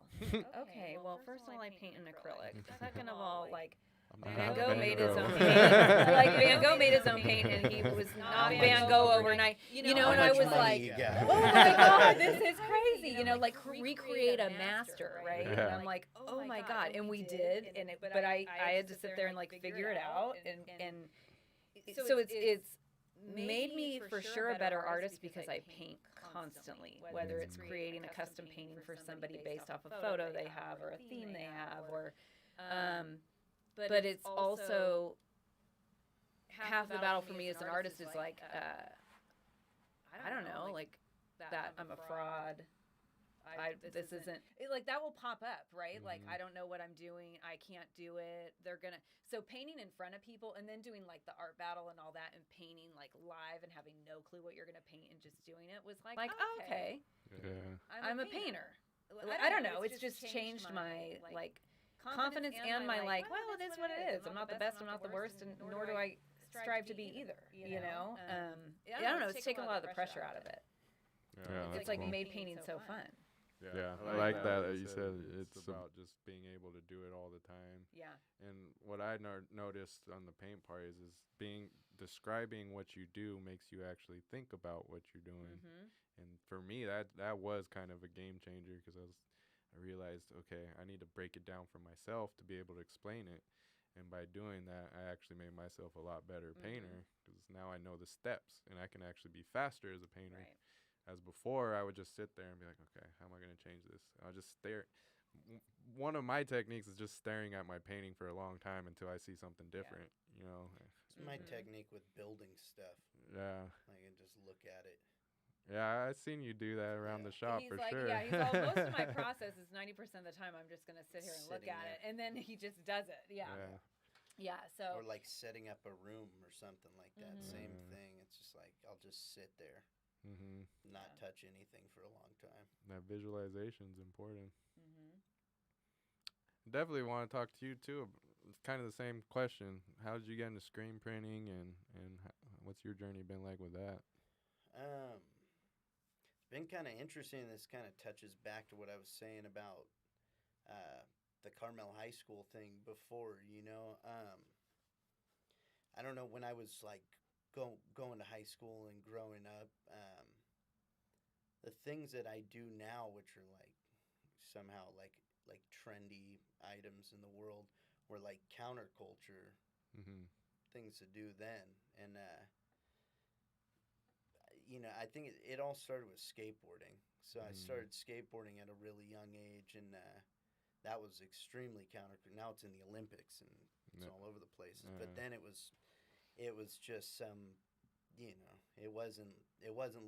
Okay, well, first of all, I paint in acrylic. Second of all, like, Van Gogh made his own paint. Like, Van Gogh made his own paint, and he was not Van Gogh overnight. And I was like, oh my God, this is crazy. Like, recreate a master, right? Yeah. And I'm like, oh my God. And we did, but I had to sit there and like figure it out. And so it's made me for sure a better artist, because I paint constantly, whether it's creating a custom painting for somebody based off a photo they have or a theme they have, or but it's also half the battle for me as an artist is like, I don't know, like that I'm a fraud. This isn't like, that will pop up, right? Like, I don't know what I'm doing. I can't do it. So painting in front of people, and then doing like the art battle and all that, and painting like live and having no clue what you're going to paint and just doing it was like okay. Yeah. I'm a painter. I don't know. It's just changed my like confidence and my like, well, it is what it is. I'm not the best. I'm not the worst, and nor do I strive to be either. I don't know. It's taken a lot of the pressure out of it. Yeah, It's like made painting so fun. Yeah, I like that you said it's about just being able to do it all the time. Yeah. And what I noticed on the paint parties is describing what you do makes you actually think about what you're doing. And for me, that was kind of a game changer, because I realized, okay, I need to break it down for myself to be able to explain it. And by doing that, I actually made myself a lot better painter, because now I know the steps and I can actually be faster as a painter. Right. As before, I would just sit there and be like, okay, how am I going to change this? I'll just stare. One of my techniques is just staring at my painting for a long time until I see something different, It's my technique with building stuff. Yeah. I can just look at it. Yeah, I've seen you do that around the shop for sure. Yeah, he's all, most of my process is 90% of the time I'm just going to sit here and look at it, and then he just does it. Yeah, so. Or like setting up a room or something like that. Same thing. It's just like, I'll just sit there. Not touch anything for a long time. That visualization's important. Definitely want to talk to you too. It's kind of the same question. How did you get into screen printing, and what's your journey been like with that? It's been kind of interesting. This kind of touches back to what I was saying about the Carmel High School thing before. I don't know, when I was like going to high school and growing up, the things that I do now, which are like somehow like trendy items in the world, were like counterculture things to do then. And I think it all started with skateboarding. So I started skateboarding at a really young age, and that was extremely counterculture. Now it's in the Olympics and it's all over the places. But then it was just some, it wasn't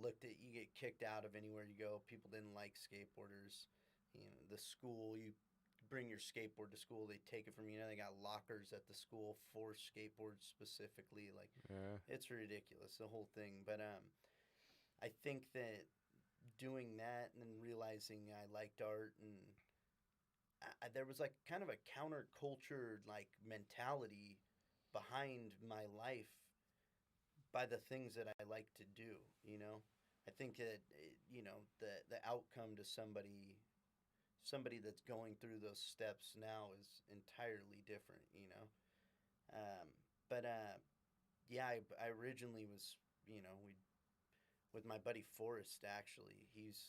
looked at. You get kicked out of anywhere you go. People didn't like skateboarders. the school, you bring your skateboard to school, they take it from you. They got lockers at the school for skateboards specifically. Like, it's ridiculous, the whole thing. But I think that doing that and realizing I liked art, and there was like kind of a counterculture like mentality behind my life by the things that I like to do, I think that the outcome to somebody that's going through those steps now is entirely different, but yeah, I originally was, we with my buddy Forrest, actually. He's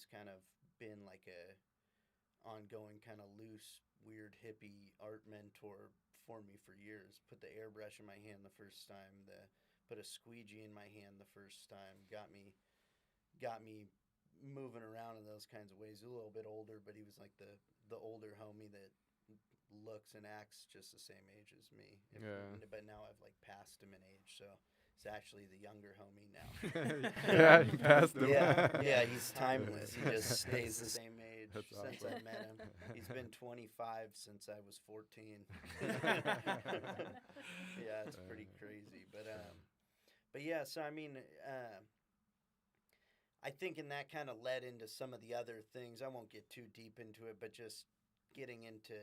kind of been like a ongoing kind of loose, weird hippie art mentor for me for years. Put the airbrush in my hand the first time, put a squeegee in my hand the first time, got me moving around in those kinds of ways. A little bit older, but he was like the older homie that looks and acts just the same age as me. But now I've like passed him in age, so it's actually the younger homie now. Yeah, you passed him. Yeah, he's timeless. He just stays the same age since I met him. He's been 25 since I was 14. Yeah, it's pretty crazy. But yeah, so I mean, I think in that kind of led into some of the other things. I won't get too deep into it, but just getting into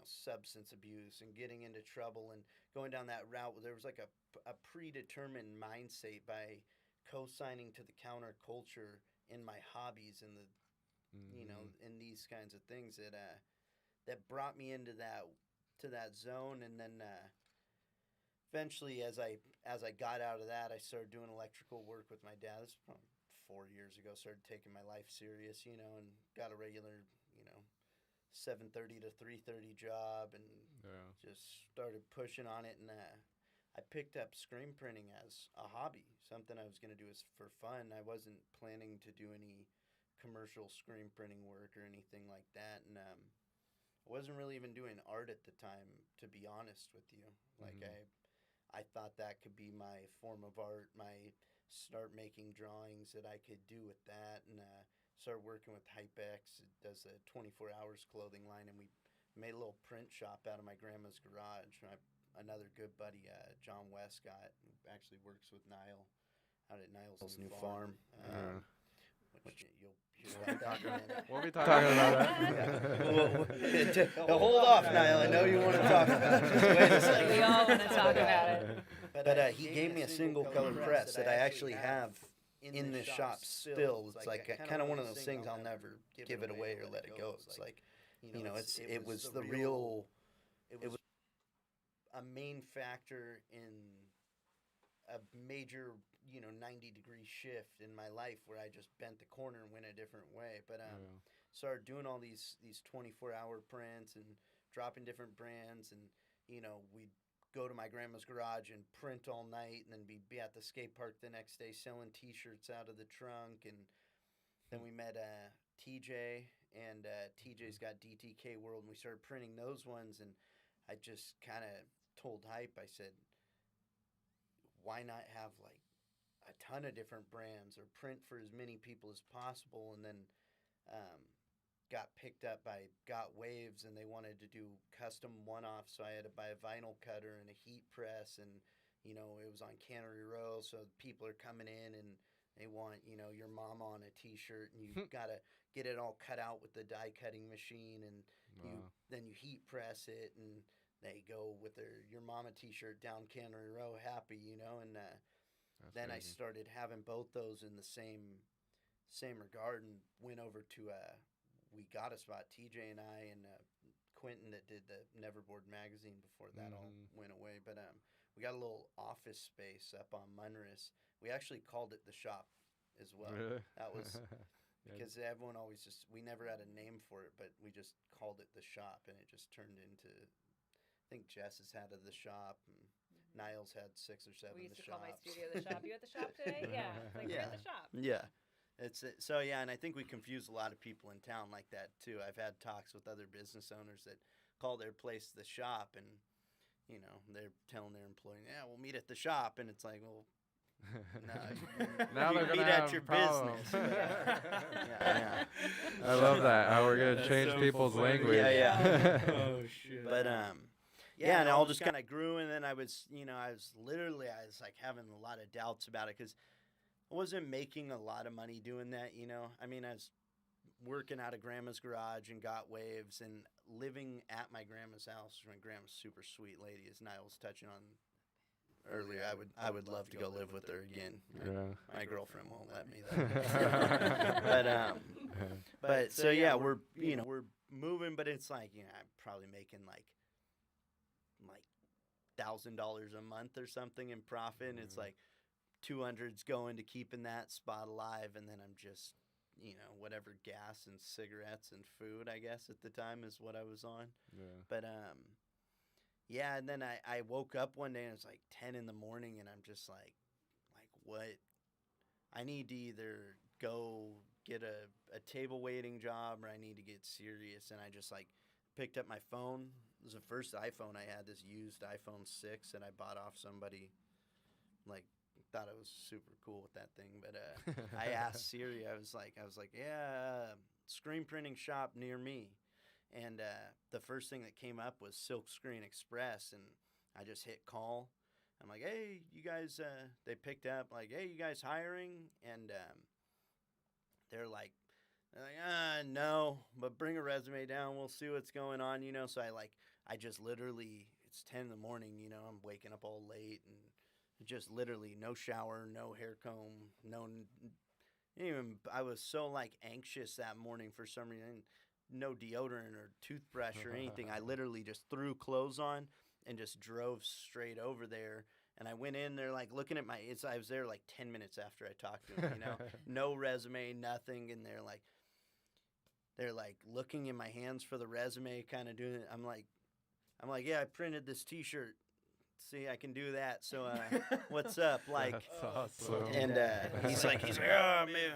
substance abuse and getting into trouble and going down that route where there was like a predetermined mindset by co-signing to the counterculture in my hobbies and the in these kinds of things that brought me into that zone. And then eventually as I got out of that, I started doing electrical work with my dad. This was probably 4 years ago. Started taking my life serious, and got a regular 7:30 to 3:30 job, and just started pushing on it. And I picked up screen printing as a hobby, something I was going to do for fun. I wasn't planning to do any commercial screen printing work or anything like that. And I wasn't really even doing art at the time, to be honest with you. Like I thought that could be my form of art, my start making drawings that I could do with that. And started working with HypeX. It does a 24 hours clothing line, and we made a little print shop out of my grandma's garage. Another good buddy, John Westcott, who actually works with Niall out at Niall's new farm. Which you'll hear about in a minute. We'll be talking about that. Hold off, Niall. I know you want to talk about it. Just wait a second. We all want to talk about it. But he gave me a single color press that I actually have in this shop still. It's like kind of one of those things I'll never give it away or let it go. It's like, it was a main factor in a major 90-degree shift in my life where I just bent the corner and went a different way. But started doing all these 24-hour prints and dropping different brands, and we'd go to my grandma's garage and print all night, and then be at the skate park the next day selling T-shirts out of the trunk. And then we met TJ, and TJ's got DTK World, and we started printing those ones. And I just kind of told Hype, I said, why not have like a ton of different brands or print for as many people as possible? And then got picked up by Got Waves, and they wanted to do custom one-offs, so I had to buy a vinyl cutter and a heat press, and it was on Cannery Row, so people are coming in and they want your mama on a T-shirt, and you gotta get it all cut out with the die cutting machine, and then you heat press it, and they go with your mama T-shirt down Cannery Row happy, and then I started having both those in the same regard, and went over to We Got a Spot, TJ and I, and Quentin that did the Neverboard magazine before that all went away. But we got a little office space up on Munris. We actually called it the shop as well. Really? That was because everyone always we never had a name for it, but we just called it the shop, and it just turned into, I think Jess has had the shop, and Niall's had 6 or 7 We of the used to call my shops. studio the shop. You at the shop today? Yeah. It's like, we're at the shop. Yeah. So yeah, and I think we confuse a lot of people in town like that too. I've had talks with other business owners that call their place the shop, and they're telling their employee, "Yeah, we'll meet at the shop," and it's like, well, No, Now you they're gonna meet have at your problems. business. Yeah. I love that. How we're gonna That's change so people's funny. language. Yeah. Oh shit. But yeah, and it all just kind of grew, and then I was like having a lot of doubts about it because I wasn't making a lot of money doing that. I mean, I was working out of grandma's garage and got waves and living at my grandma's house. My grandma's super sweet lady, as Niall was touching on earlier. I would love to go live with her again. Yeah. My girlfriend won't let me though. but so yeah, we're moving, but it's like I'm probably making like $1,000 a month or something in profit. And it's like 200's going to keeping that spot alive, and then I'm just whatever gas and cigarettes and food, I guess at the time is what I was on. Yeah. But yeah, and then I woke up one day and it's like 10 in the morning, and I'm just like what? I need to either go get a table waiting job, or I need to get serious. And I just like picked up my phone. It was the first iPhone I had, this used iPhone 6 that I bought off somebody. Like, thought it was super cool with that thing, but I asked Siri. I was like, yeah, screen printing shop near me, and the first thing that came up was Silk Screen Express, and I just hit call. I'm like, hey, you guys. They picked up like, hey, you guys hiring? And they're like, no, but bring a resume down. We'll see what's going on, So I just literally, it's 10 in the morning, I'm waking up all late and just literally no shower, no hair comb, I was so like anxious that morning for some reason, no deodorant or toothbrush or anything. I literally just threw clothes on and just drove straight over there. And I went in there like looking at I was there like 10 minutes after I talked to him, no resume, nothing. And they're like looking in my hands for the resume, kind of doing it. I'm like, yeah, I printed this T-shirt. See, I can do that. So, what's up? Like, That's awesome. and he's like, oh man,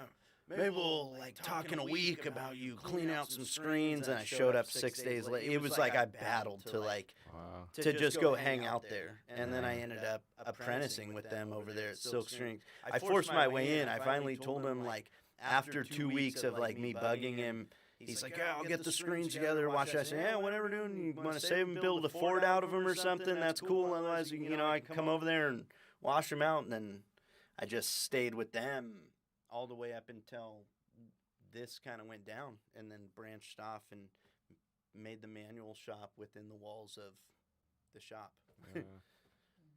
maybe we'll like talk in a week about you clean out some screens. And I showed up 6 days later. It was like I battled to like Wow. to just go hang out there, and then I ended up apprenticing with them over there at Silk Screen. I forced my way in. I finally told him like after 2 weeks of like me bugging him. He's like, yeah, I'll get the screens together, watch that. I say, yeah, whatever, dude. You want to save them, build a fort out of them or something? That's cool. Otherwise, I can come over there and wash them out. And then I just stayed with them all the way up until this kind of went down, and then branched off and made the manual shop within the walls of the shop. Yeah.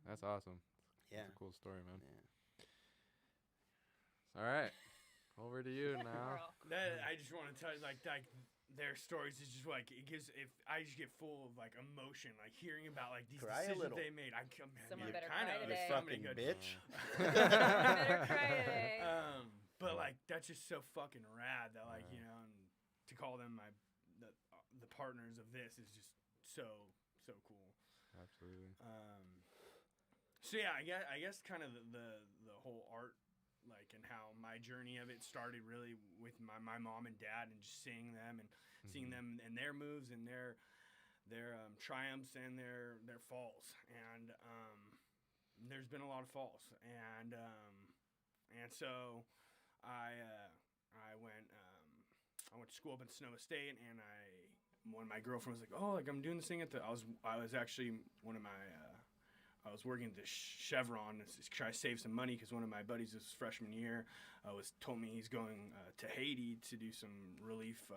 That's awesome. Yeah. That's a cool story, man. Yeah. All right. Over to you now. I just want to tell you, like their stories is just like I just get full of like emotion, like hearing about like these Cry a decisions little. they made. Someone better kind cry of today. Fucking bitch. Better cry today. But like that's just so fucking rad that like and to call them the partners of this is just so cool. Absolutely. So yeah, I guess kind of the whole art, like, and how my journey of it started really with my mom and dad, and just seeing them and seeing them and their moves and their triumphs and their falls. And there's been a lot of falls, and so I went to school up in Sonoma State, and when my girlfriend was like, oh, like I'm doing this thing I was actually I was working at the Chevron to try to save some money, because one of my buddies this freshman year told me he's going to Haiti to do some relief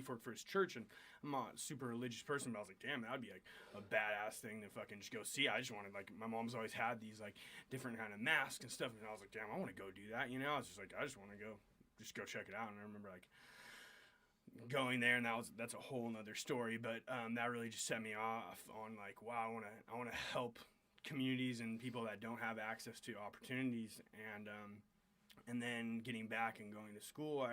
work for his church. And I'm not a super religious person, but I was like, damn, that would be like a badass thing to fucking just go see. I just wanted, like, my mom's always had these like different kind of masks and stuff, and I was like, damn, I want to go do that. I was just like, I just want to go check it out. And I remember like going there, and that's a whole nother story, but that really just set me off on like, wow, I want to help communities and people that don't have access to opportunities. And then getting back and going to school,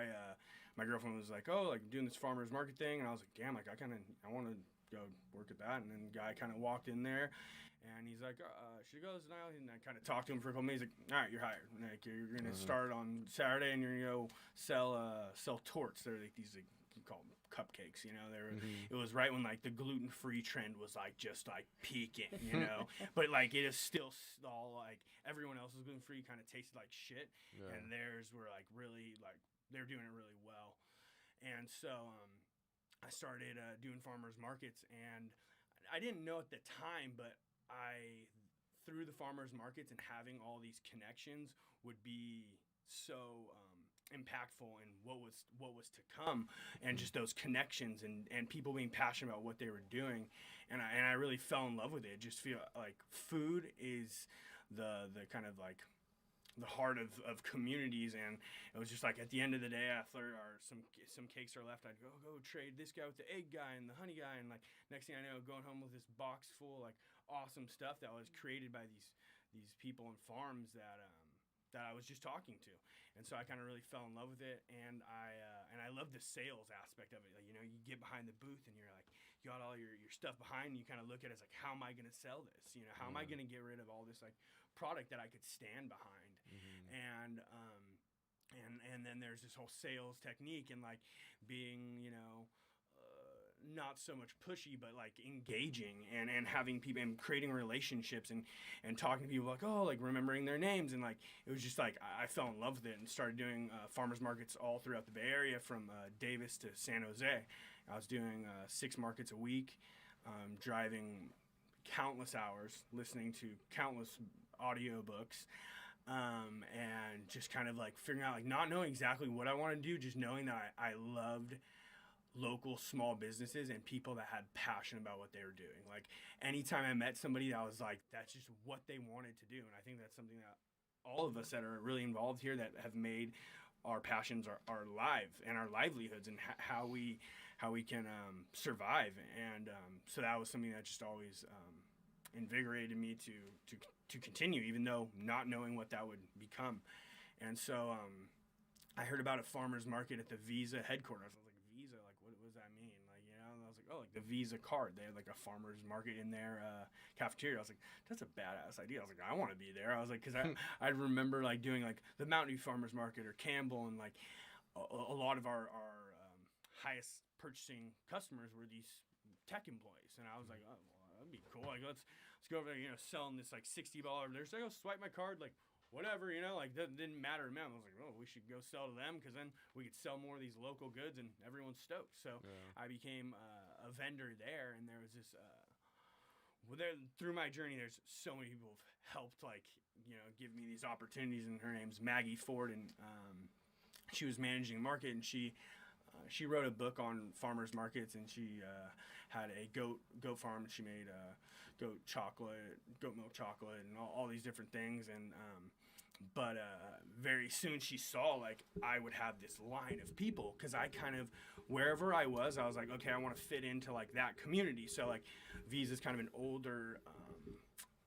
my girlfriend was like, oh, like doing this farmer's market thing, and I was like, damn, like I want to go work at that. And then the guy kind of walked in there, and he's like, she goes now, and I kind of talked to him for a couple minutes. He's like, all right, you're hired. Like you're gonna start on Saturday, and you're gonna go sell torts. They're like these, like, you call them cupcakes, It was right when like the gluten-free trend was like just like peaking, but like it is still all like everyone else's gluten-free kind of tasted like shit, and theirs were like really like they're doing it really well. And so I started doing farmers markets, and I didn't know at the time, but through the farmers markets and having all these connections would be so impactful in what was to come, and just those connections and people being passionate about what they were doing, and I really fell in love with it. Just feel like food is the kind of like the heart of communities, and it was just like at the end of the day, after some cakes are left, I'd go trade this guy with the egg guy and the honey guy, and like next thing I know, going home with this box full of like awesome stuff that was created by these people and farms that I was just talking to. And so I kind of really fell in love with it, and I love the sales aspect of it. Like, you know, you get behind the booth and you're like, you got all your stuff behind, and you kind of look at it as like, how am I going to sell this? You know, how am I going to get rid of all this like product that I could stand behind? And then there's this whole sales technique and like being, you know, not so much pushy, but like engaging and having people and creating relationships and talking to people like, oh, like remembering their names. And like, it was just like, I fell in love with it and started doing farmers markets all throughout the Bay Area, from Davis to San Jose. I was doing 6 markets a week, driving countless hours, listening to countless audiobooks, and just kind of like figuring out, like not knowing exactly what I wanted to do, just knowing that I loved local small businesses and people that had passion about what they were doing. Like anytime I met somebody that was like, that's just what they wanted to do. And I think that's something that all of us that are really involved here that have made our passions our life and our livelihoods, and how we can survive. And so that was something that just always invigorated me to continue, even though not knowing what that would become. And so I heard about a farmer's market at the Visa headquarters. I was like, Visa, like what does that mean? Like, you know, and I was like, oh, like the Visa card. They had like a farmer's market in their cafeteria. I was like, that's a badass idea. I was like, I want to be there. I was like, because I remember like doing like the Mountain View farmer's market or Campbell, and like a lot of our highest purchasing customers were these tech employees. And I was like, oh, well, that'd be cool. Like let's go over there, you know, selling this like $60. They're just like, oh, swipe my card, like whatever, you know, like that didn't matter to me. I was like, oh, we should go sell to them, because then we could sell more of these local goods and everyone's stoked. So I became a vendor there, and there was this through my journey, there's so many people who've helped, like, you know, give me these opportunities. And her name's Maggie Ford, and she was managing the market, and she wrote a book on farmers markets, and she had a goat farm. She made goat milk chocolate, and all these different things. And but very soon she saw like I would have this line of people, because I kind of, wherever I was like, okay, I want to fit into like that community. So like Visa's kind of an older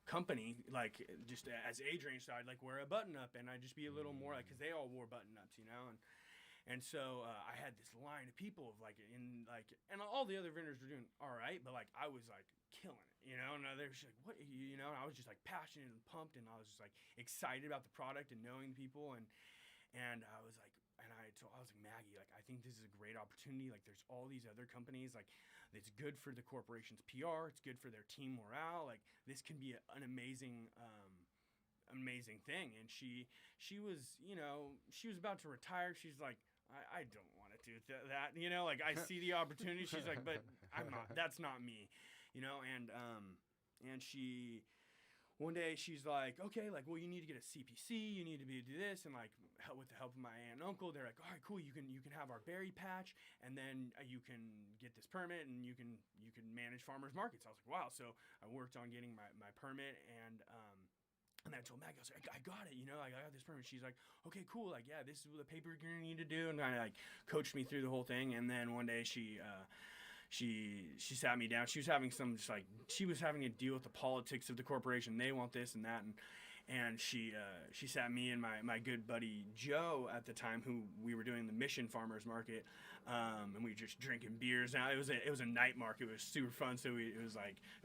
company, like just as age range, so I'd like wear a button up, and I'd just be a little more like, because they all wore button ups, you know. And so I had this line of people of like, and all the other vendors were doing all right, but like I was like killing it, you know. And they were just like, what, you know, and I was just like passionate and pumped, and I was just like excited about the product and knowing people. And I was like, I was like, Maggie, like I think this is a great opportunity. Like there's all these other companies, like it's good for the corporation's PR, it's good for their team morale. Like this can be an amazing thing. And she was, you know, she was about to retire. She's like, I don't want to do that, you know, like I see the opportunity. She's like, but that's not me, you know. And she, one day she's like, okay, like, well, you need to get a CPC, you need to do this. And like, with the help of my aunt and uncle, they're like, all right, cool, you can have our berry patch, and then you can get this permit, and you can manage farmers markets. I was like, wow. So I worked on getting my permit, and then I told Maggie, I was like, I got it, you know, like I got this permit. She's like, okay, cool, like, yeah, this is the paper you're gonna need to do, and kind of like coached me through the whole thing. And then one day she sat me down. She was having to deal with the politics of the corporation. They want this and that, and she sat me and my good buddy Joe at the time, who we were doing the Mission Farmers Market, and we were just drinking beers. Now it was a night market. It was super fun. So it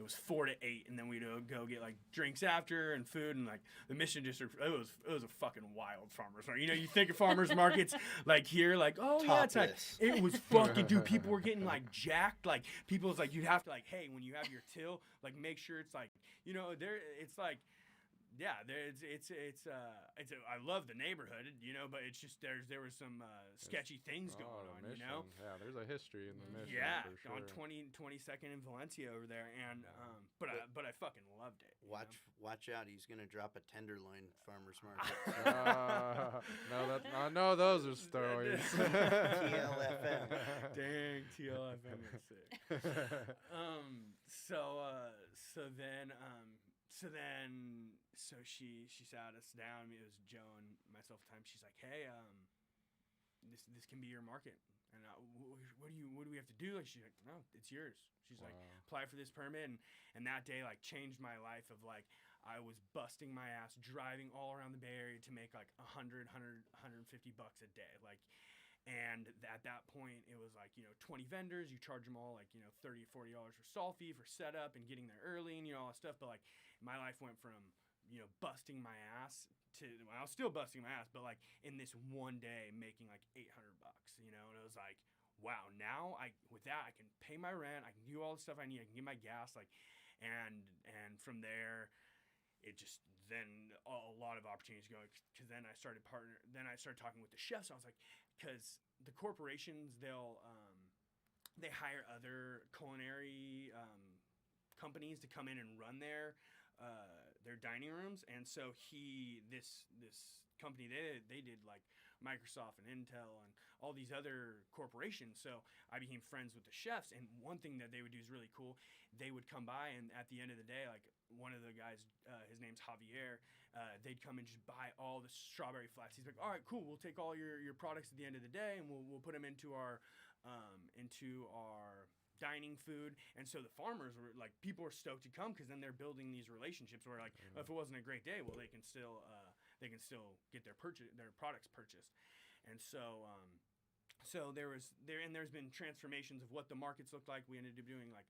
was 4 to 8, and then we'd go get like drinks after and food, and like the Mission District. It was a fucking wild farmers market. You know, you think of farmers markets like here, like, oh yeah, it's like, it was fucking, dude. People were getting like jacked. Like people's like, you'd have to like, hey, when you have your till, like make sure it's like, you know, it's like I love the neighborhood, but it's just there was some sketchy things going on, mission. Yeah, there's a history in the mission. Yeah, for sure. on 22nd in Valencia over there, and but I fucking loved it. Watch out, he's gonna drop a tenderloin farmer's market. No, those are stories. TLFM. Dang, TLFM is sick. So she sat us down. It was Joe and myself at the time. She's like, "Hey, this can be your market." And what do we have to do? Like, she's like, "No, it's yours." She's like, "Apply for this permit," and that day like changed my life. Of like, I was busting my ass driving all around the Bay Area to make like $150 a day, like. And at that point, it was like, 20 vendors, you charge them all like, $30, $40 for stall fee for setup and getting there early and, all that stuff. But like my life went from, busting my ass to, well, I was still busting my ass, but like in this one day making like $800, and it was like, wow, now with that, I can pay my rent, I can do all the stuff I need, I can get my gas, like, and from there, it just, then a lot of opportunities going, because then I started talking with the chefs. I was like, because the corporations, they hire other culinary companies to come in and run their dining rooms, and so this company they did like Microsoft and Intel and all these other corporations. So I became friends with the chefs, and one thing that they would do is really cool. They would come by, and at the end of the day, like one of the guys, his name's Javier, they'd come and just buy all the strawberry flats. He's like, all right, cool, we'll take all your products at the end of the day, and we'll put them into our dining food. And so the farmers were like, people were stoked to come because then they're building these relationships where like, if it wasn't a great day, well, they can still get their products purchased. And so there's been transformations of what the markets looked like. We ended up doing like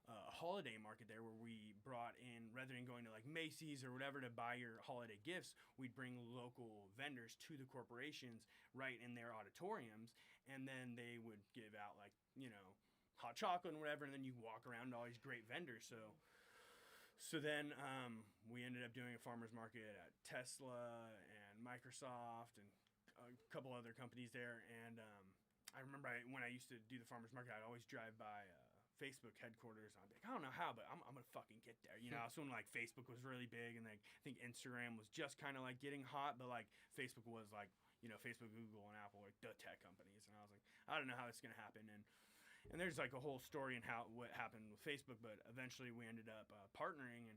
a holiday market there where we brought in, rather than going to like Macy's or whatever to buy your holiday gifts, we'd bring local vendors to the corporations right in their auditoriums, and then they would give out like, hot chocolate and whatever, and then you walk around all these great vendors. So then we ended up doing a farmer's market at Tesla and Microsoft and a couple other companies there. And I remember when I used to do the farmer's market, I'd always drive by Facebook headquarters, and I'd be like, I don't know how, but I'm gonna fucking get there. So when like Facebook was really big, and like I think Instagram was just kind of like getting hot, but like Facebook was like, Facebook, Google, and Apple, like the tech companies. And I was like, I don't know how it's gonna happen. And there's like a whole story in what happened with Facebook, but eventually we ended up partnering,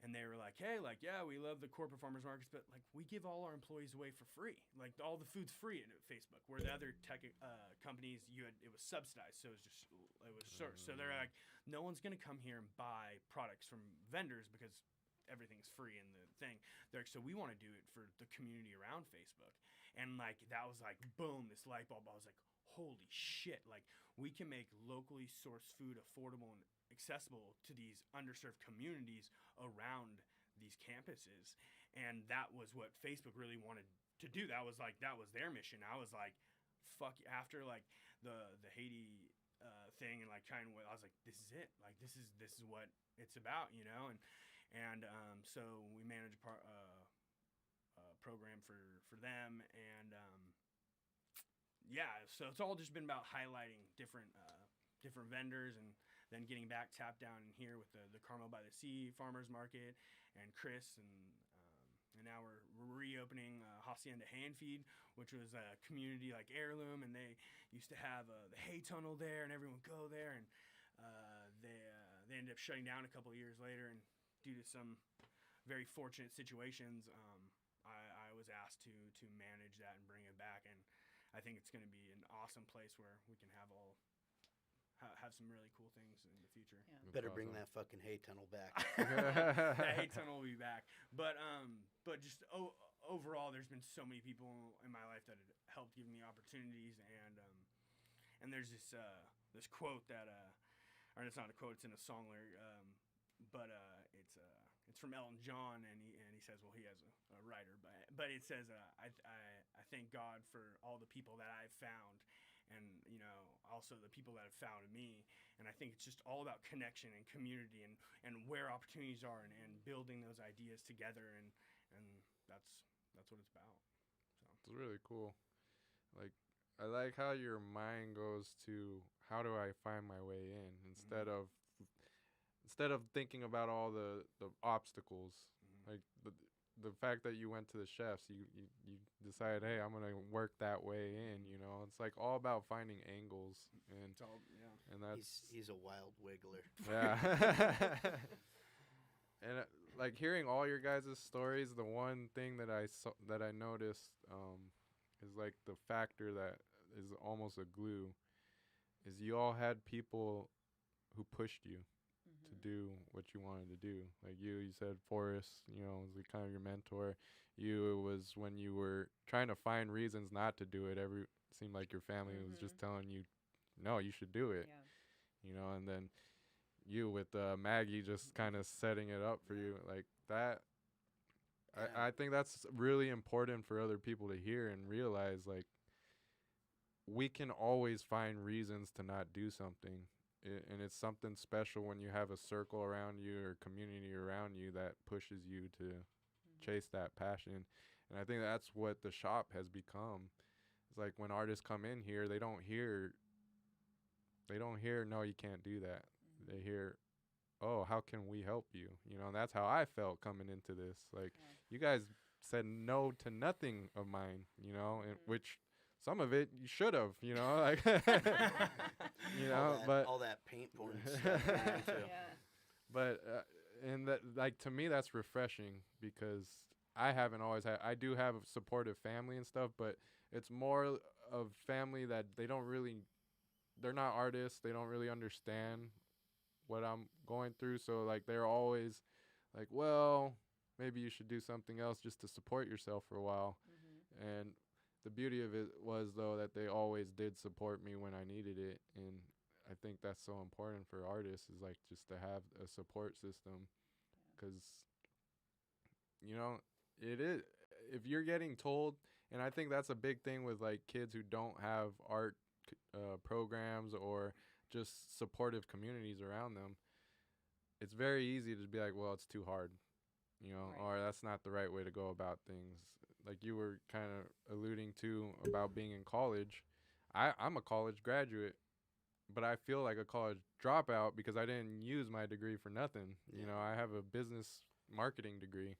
and they were like, hey, like, yeah, we love the corporate farmers markets, but like we give all our employees away for free. Like all the food's free at Facebook, where the other tech companies, it was subsidized. So so they're like, no one's gonna come here and buy products from vendors because everything's free in the thing. They're like, so we want to do it for the community around Facebook. And like that was like, boom, this light bulb. I was like, holy shit, like we can make locally sourced food affordable and accessible to these underserved communities around these campuses. And that was what Facebook really wanted to do. That was their mission. I was like, fuck, after like the Haiti thing and like China, I was like, this is it. Like this is what it's about, and so we managed a program for them, and so it's all just been about highlighting different vendors, and then getting back tapped down in here with the Carmel by the Sea Farmers Market and Chris, and now we're reopening Hacienda Hay and Feed, which was a community like heirloom, and they used to have the hay tunnel there, and everyone would go there, and they ended up shutting down a couple of years later, and due to some very fortunate situations, I was asked to manage that and bring it back, and I think it's going to be an awesome place where we can have some really cool things in the future. Yeah. Better bring that fucking hay tunnel back. That hay tunnel will be back. But just overall, there's been so many people in my life that have helped give me opportunities, and there's this quote that or it's not a quote, it's in a song lyric, but it's from Elton John, and he says, well, he has a writer, but it says, I thank God for all the people that I've found, and also the people that have found me. And I think it's just all about connection and community and where opportunities are and building those ideas together. And that's what it's about. So It's really cool. Like, I like how your mind goes to how do I find my way in instead of thinking about all the obstacles. Like the fact that you went to the chefs, you decided, hey, I'm gonna work that way in. You know, it's like all about finding angles, and it's all, and that's He's a wild wiggler. yeah. And like hearing all your guys' stories, the one thing that I noticed is like the factor that is almost a glue is you all had people who pushed you to do what you wanted to do. Like you said Forrest, you know, was kind of your mentor. You, it was when you were trying to find reasons not to do it. Seemed like your family was just telling you, no, you should do it. Yeah. You know, and then you with Maggie just kind of setting it up for you like that. Yeah. I think that's really important for other people to hear and realize, like, we can always find reasons to not do something. And it's something special when you have a circle around you or community around you that pushes you to chase that passion. And I think that's what the shop has become. It's like when artists come in here, they don't hear, no, you can't do that. They hear, oh, how can we help you? You know, and that's how I felt coming into this. Like, you guys said no to nothing of mine, you know, and which some of it you should have, you know, like, you know, but all that paint pouring stuff. Yeah. but and that, like, to me that's refreshing because I do have a supportive family and stuff, but it's more of family that they're not artists, they don't really understand what I'm going through, so like they're always like, well, maybe you should do something else just to support yourself for a while. And the beauty of it was, though, that they always did support me when I needed it, and I think that's so important for artists, is like just to have a support system, because you know it is, if you're getting told, and I think that's a big thing with like kids who don't have art programs or just supportive communities around them, it's very easy to be like, well, it's too hard, you know, or that's not the right way to go about things. Like you were kind of alluding to about being in college. I'm a college graduate, but I feel like a college dropout because I didn't use my degree for nothing. You know, I have a business marketing degree,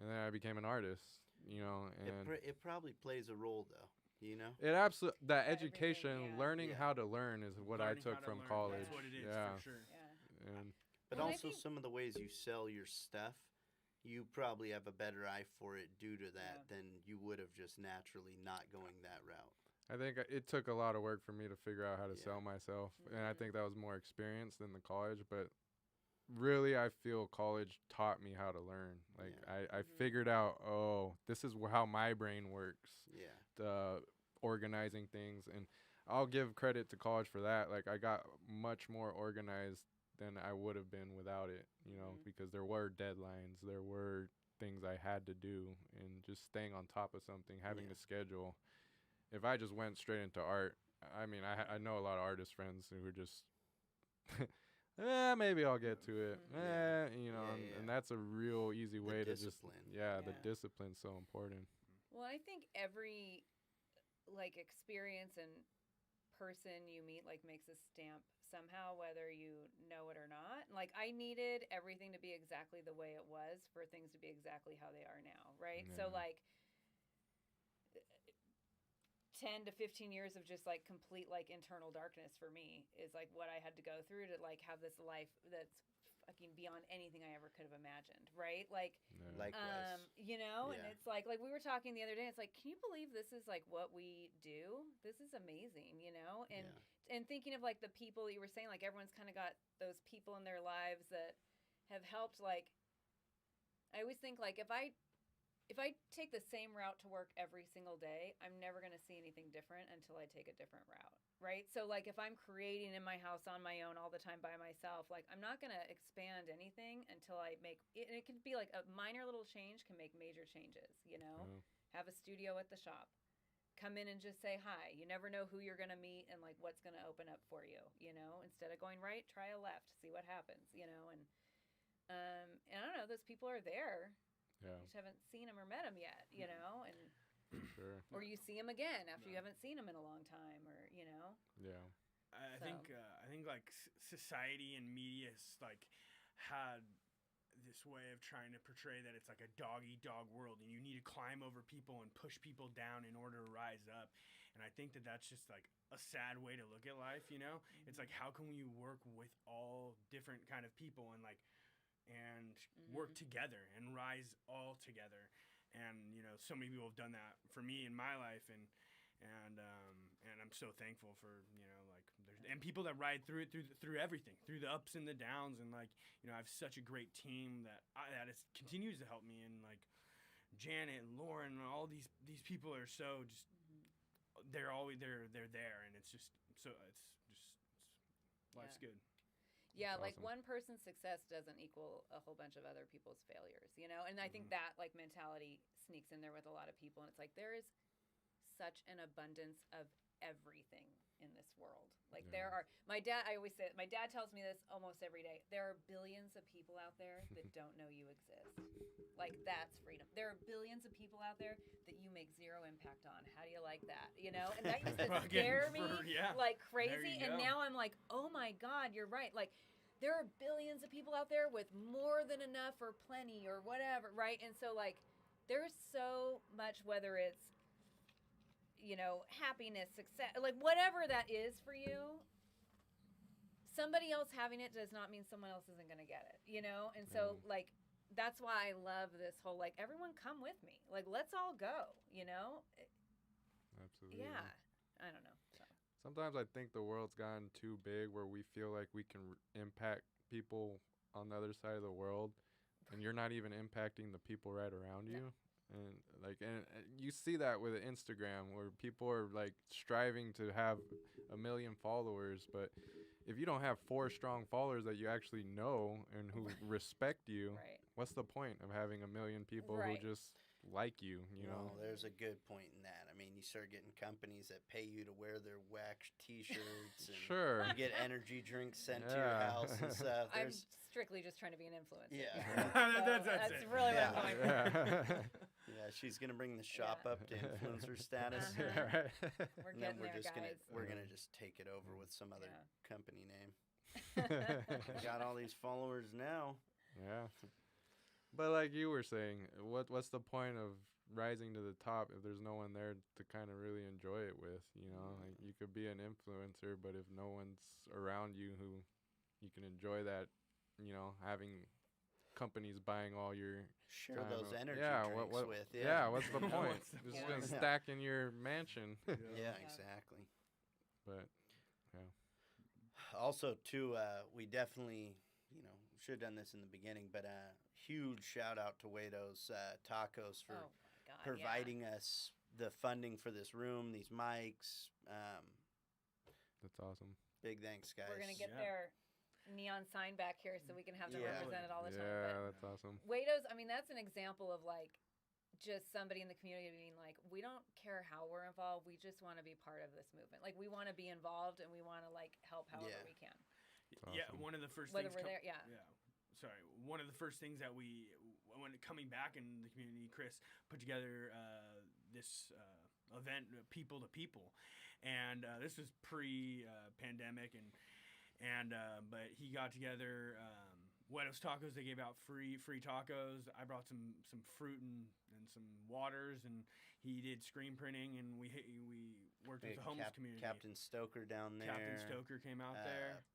and then I became an artist, you know, and It probably plays a role, though. You know, it absolutely, that Yeah, education, everything, yeah. learning how to learn is what I Learning took how to from learn, college. That's what it is, Yeah. for sure. Yeah. And but Well, I also think- some of the ways you sell your stuff, you probably have a better eye for it due to that than you would have just naturally not going that route. I think it took a lot of work for me to figure out how to Yeah. sell myself, and I think that was more experience than the college, but really I feel college taught me how to learn. Like I figured out, oh, this is how my brain works. Yeah. Organizing things, and I'll give credit to college for that. Like I got much more organized than I would have been without it, you know, because there were deadlines, there were things I had to do, and just staying on top of something, having a schedule. If I just went straight into art, I mean, I know a lot of artist friends who are just, maybe I'll get to it, you know, and that's a real easy way to just, the discipline's so important. Well, I think every like experience and person you meet like makes a stamp somehow, whether you know it or not. Like I needed everything to be exactly the way it was for things to be exactly how they are now, right? So like 10 to 15 years of just like complete like internal darkness for me is like what I had to go through to like have this life that's fucking beyond anything I ever could have imagined, right? Like Likewise. you know, and Yeah. it's like we were talking the other day, it's like, can you believe this is like what we do? This is amazing, you know? And thinking of like the people that you were saying, like everyone's kind of got those people in their lives that have helped. Like I always think like if I take the same route to work every single day, I'm never going to see anything different until I take a different route, right? So like if I'm creating in my house on my own all the time by myself, like I'm not going to expand anything until I make it. And it could be like a minor little change can make major changes, you know? Have a studio at the shop, come in and just say hi. You never know who you're going to meet and like what's going to open up for you, you know, instead of going right, try a left, see what happens, you know, and I don't know, those people are there. Yeah. You just haven't seen them or met them yet, you know, and Sure. or you see them again after you haven't seen them in a long time, or, you know. Yeah. I think like society and media like had this way of trying to portray that it's like a dog-eat-dog world and you need to climb over people and push people down in order to rise up. And I think that that's just like a sad way to look at life, you know? It's like, how can we work with all different kind of people and like, and work together and rise all together. And, you know, so many people have done that for me in my life. And I'm so thankful for, you know, like, and people that ride through it, through everything, through the ups and the downs. And like, you know, I have such a great team that continues to help me. And like Janet and Lauren and all these people are so just, they're always, they're there. And it's just, life's good. Yeah, That's like awesome. one person's success doesn't equal a whole bunch of other people's failures, you know? And I think that like mentality sneaks in there with a lot of people. And it's like, there is such an abundance of everything in this world. Like there are, I always say, my dad tells me this almost every day. There are billions of people out there that don't know you exist. Like that's freedom. There are billions of people out there that you make zero impact on. How do you like that? You know? And that used to scare me like crazy. And now I'm like, oh my God, you're right. Like there are billions of people out there with more than enough or plenty or whatever, right? And so like there's so much, whether it's, you know, happiness, success, like whatever that is for you, somebody else having it does not mean someone else isn't going to get it, you know? And so like, that's why I love this whole, like, everyone come with me. Like, let's all go, you know? Absolutely. Yeah. I don't know. So. Sometimes I think the world's gotten too big where we feel like we can impact people on the other side of the world, and you're not even impacting the people right around you. And like, and you see that with Instagram where people are like striving to have 1 million followers, but if you don't have 4 strong followers that you actually know and who respect you, what's the point of having 1 million people who just like you, you know? Well, there's a good point in that. I mean, you start getting companies that pay you to wear their wax T-shirts. And you get energy drinks sent to your house and stuff. I'm strictly just trying to be an influencer. Yeah. That's really what I'm going for. Yeah, she's gonna bring the shop up to influencer status. We're and getting then we're guys. gonna just take it over with some other company name. Got all these followers now. Yeah. But like you were saying, what's the point of rising to the top if there's no one there to kind of really enjoy it with, you know? Like you could be an influencer, but if no one's around you who you can enjoy that, you know, having companies buying all your share those energy drinks with. What's the point? Just gonna stack in your mansion. Yeah, exactly. But also too, we definitely, you know, should have done this in the beginning, but huge shout out to Wado's Tacos for providing us the funding for this room, these mics. That's awesome. Big thanks, guys. We're gonna get their neon sign back here so we can have them represented all the time. Yeah, that's awesome. Wado's, I mean, that's an example of like just somebody in the community being like, we don't care how we're involved, we just want to be part of this movement. Like we want to be involved and we want to like help however we can. Awesome. Yeah, one of the first whether things we're there, sorry, one of the first things that when coming back in the community, Chris put together this event, people to people, and this was pre-pandemic, and but he got together. Wado's Tacos, they gave out free tacos. I brought some fruit and some waters, and he did screen printing, and we worked with the homeless community. Captain Stoker down there. Captain Stoker came out there.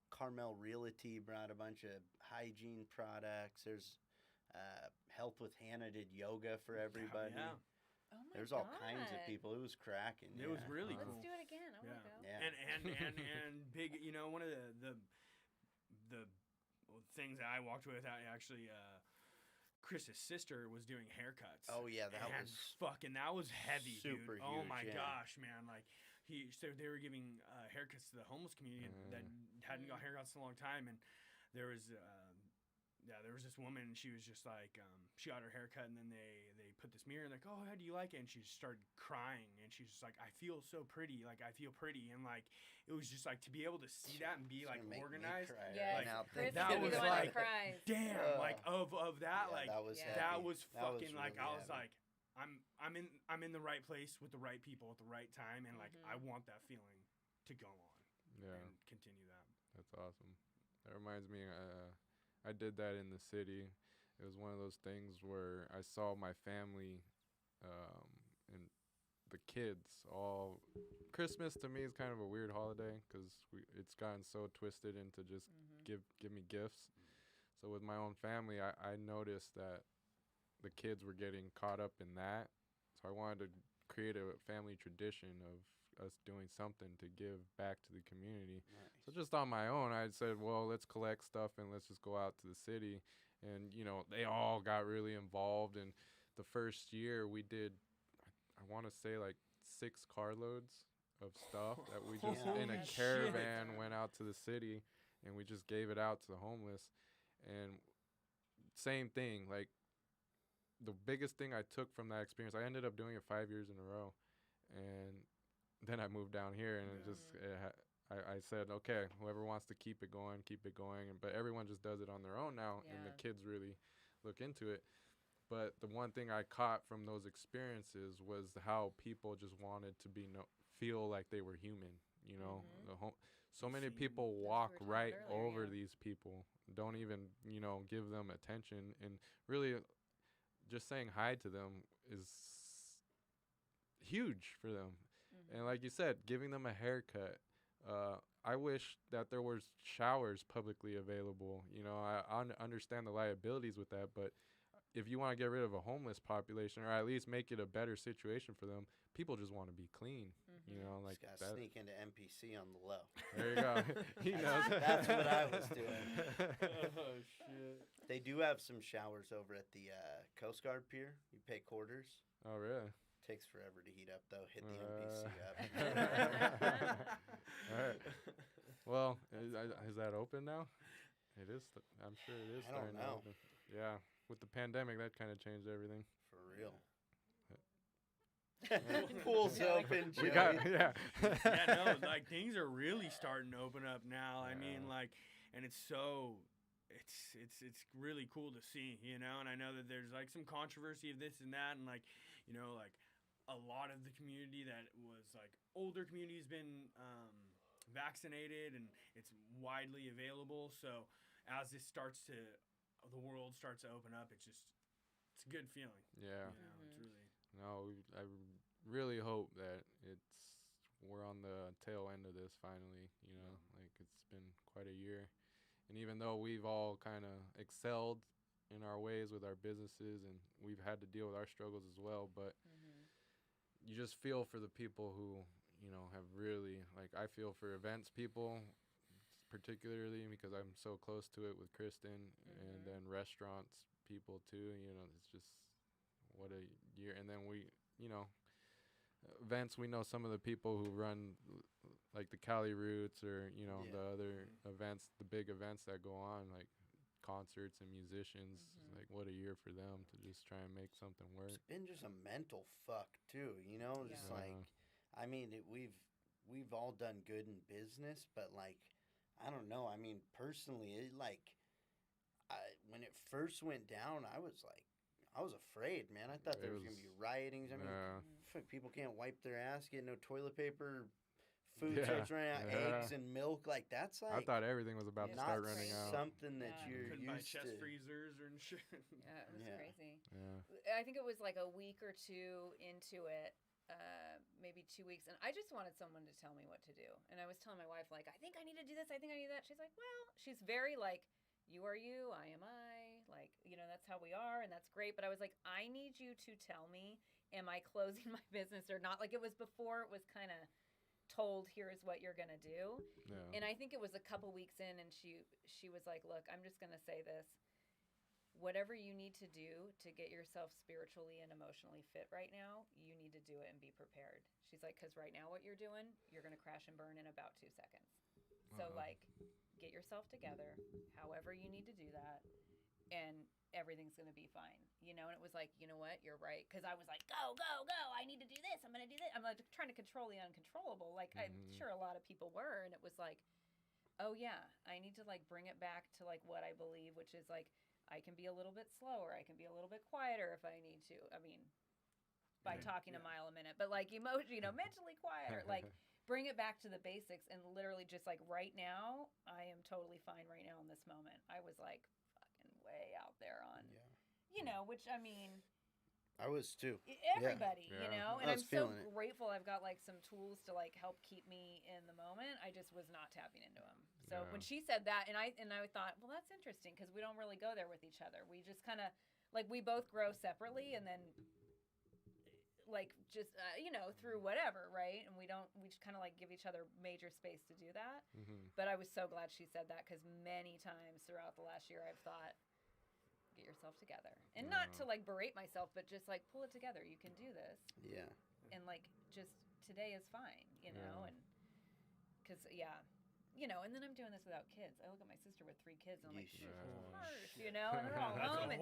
Carmel Realty brought a bunch of hygiene products. There's Health with Hannah did yoga for everybody. Oh my There's all kinds of people. It was cracking. It was really cool. Let's do it again. I want to go. Yeah. And big, you know, one of the things that I walked with, actually, Chris's sister was doing haircuts. Oh yeah, that was heavy, super dude. Huge, Oh my gosh, man! Like so they were giving haircuts to the homeless community that hadn't got haircuts in a long time, and there was Yeah, there was this woman. She was just like, she got her hair cut, and then they put this mirror, and like, oh, how do you like it? And she just started crying, and she's just like, I feel so pretty, like I feel pretty, and like it was just like to be able to see that and be like organized. Yeah, like, that was like, damn, like of that, like that was fucking really like I was like, I'm in the right place with the right people at the right time, and like I want that feeling to go on and continue that. That's awesome. That reminds me, I did that in the city. It was one of those things where I saw my family and the kids all. Christmas to me is kind of a weird holiday because it's gotten so twisted into just give me gifts. So with my own family, I noticed that the kids were getting caught up in that. So I wanted to create a family tradition of us doing something to give back to the community. Nice. So just on my own, I said, well, let's collect stuff and let's just go out to the city. And, you know, they all got really involved. And the first year we did, I want to say like 6 carloads of stuff that we just in a caravan went out to the city and we just gave it out to the homeless. And same thing, like the biggest thing I took from that experience, I ended up doing it 5 years in a row. And then I moved down here, and I said, okay, whoever wants to keep it going, but everyone just does it on their own now, and the kids really look into it. But the one thing I caught from those experiences was how people just wanted to feel like they were human. You know, so many people walk right over these people, don't even give them attention, and really just saying hi to them is huge for them. And like you said, giving them a haircut. I wish that there was showers publicly available. You know, I understand the liabilities with that, but if you want to get rid of a homeless population, or at least make it a better situation for them, people just want to be clean. You know, like just gotta sneak into NPC on the low. There you go. He knows. That's what I was doing. Oh shit! They do have some showers over at the Coast Guard pier. You pay quarters. Oh really? Takes forever to heat up though. Hit the NPC up. All right. Well, is that open now? It is. I'm sure it is. I don't know. Open. Yeah, with the pandemic, that kind of changed everything. For real. Pool's open. We got yeah, no, like things are really starting to open up now. I mean, like, and it's really cool to see, you know. And I know that there's like some controversy of this and that, and like, you know, like a lot of the community that was like older community has been vaccinated and it's widely available. So as the world starts to open up, it's a good feeling. Yeah. You know, it's really. No, I really hope that we're on the tail end of this finally. You know, like it's been quite a year, and even though we've all kind of excelled in our ways with our businesses, and we've had to deal with our struggles as well, but you just feel for the people who, you know, have really, like, I feel for events people, particularly because I'm so close to it with Kristen, and then restaurants people too. You know, it's just what a year. And then we, you know, events, we know some of the people who run like the Cali Roots or, you know, the other events, the big events that go on, like concerts and musicians. Like, what a year for them to just try and make something work. It's been just a mental fuck too, you know. Just like, I mean, we've all done good in business, but like, I don't know. I mean, personally, it like, when it first went down, I was afraid, man. I thought there was gonna be riotings. I mean, people can't wipe their ass, get no toilet paper. Food starts running out, eggs and milk. Like, that's like, I thought everything was about to start running out. Something that you're couldn't buy used chest to. freezers and shit. Yeah, it was crazy. Yeah. I think it was like a week or two into it, maybe 2 weeks, and I just wanted someone to tell me what to do. And I was telling my wife, like, I think I need to do this. I think I need that. She's like, well, she's very like, you are you, I am I. Like, you know, that's how we are, and that's great. But I was like, I need you to tell me, am I closing my business or not? Like, it was before it was kind of told, here is what you're going to do. And I think it was a couple weeks in, and she was like, look, I'm just going to say this. Whatever you need to do to get yourself spiritually and emotionally fit right now, you need to do it and be prepared. She's like, because right now what you're doing, you're going to crash and burn in about 2 seconds. So, like, get yourself together, however you need to do that, and everything's going to be fine, you know? And it was like, you know what? You're right. Because I was like, go, go, go. I need to do this. I'm going to do this. I'm like trying to control the uncontrollable. Like, I'm sure a lot of people were. And it was like, oh, yeah, I need to, like, bring it back to, like, what I believe, which is, like, I can be a little bit slower. I can be a little bit quieter if I need to. I mean, by talking a mile a minute. But, like, mentally quieter. Like, bring it back to the basics. And literally just, like, right now, I am totally fine right now in this moment. I was, like, way out there on, you know, which I mean, I was too. Everybody, you know, and I'm so it. grateful I've got like some tools to like help keep me in the moment. I just was not tapping into them. So when she said that, and I thought, well, that's interesting because we don't really go there with each other. We just kind of like we both grow separately, and then like just you know, through whatever, right? And we just kind of like give each other major space to do that. But I was so glad she said that because many times throughout the last year I've thought, get yourself together, and not to like berate myself, but just like pull it together. You can do this. Yeah. And like just today is fine, you know, and because you know, and then I'm doing this without kids. I look at my sister with 3 kids, and I'm like, she's harsh, you know, and they're all home, and